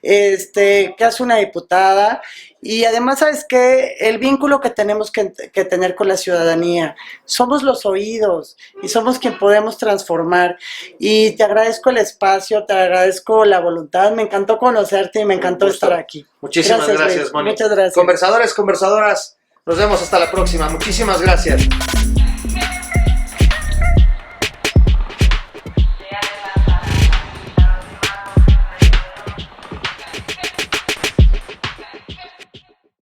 qué hace una diputada. Y además, ¿sabes qué? El vínculo que tenemos que tener con la ciudadanía. Somos los oídos y somos quien podemos transformar. Y te agradezco el espacio, te agradezco la voluntad. Me encantó conocerte y me encantó estar aquí. Muchísimas gracias, Luis. Moni. Muchas gracias. Conversadores, conversadoras, nos vemos hasta la próxima. Muchísimas gracias.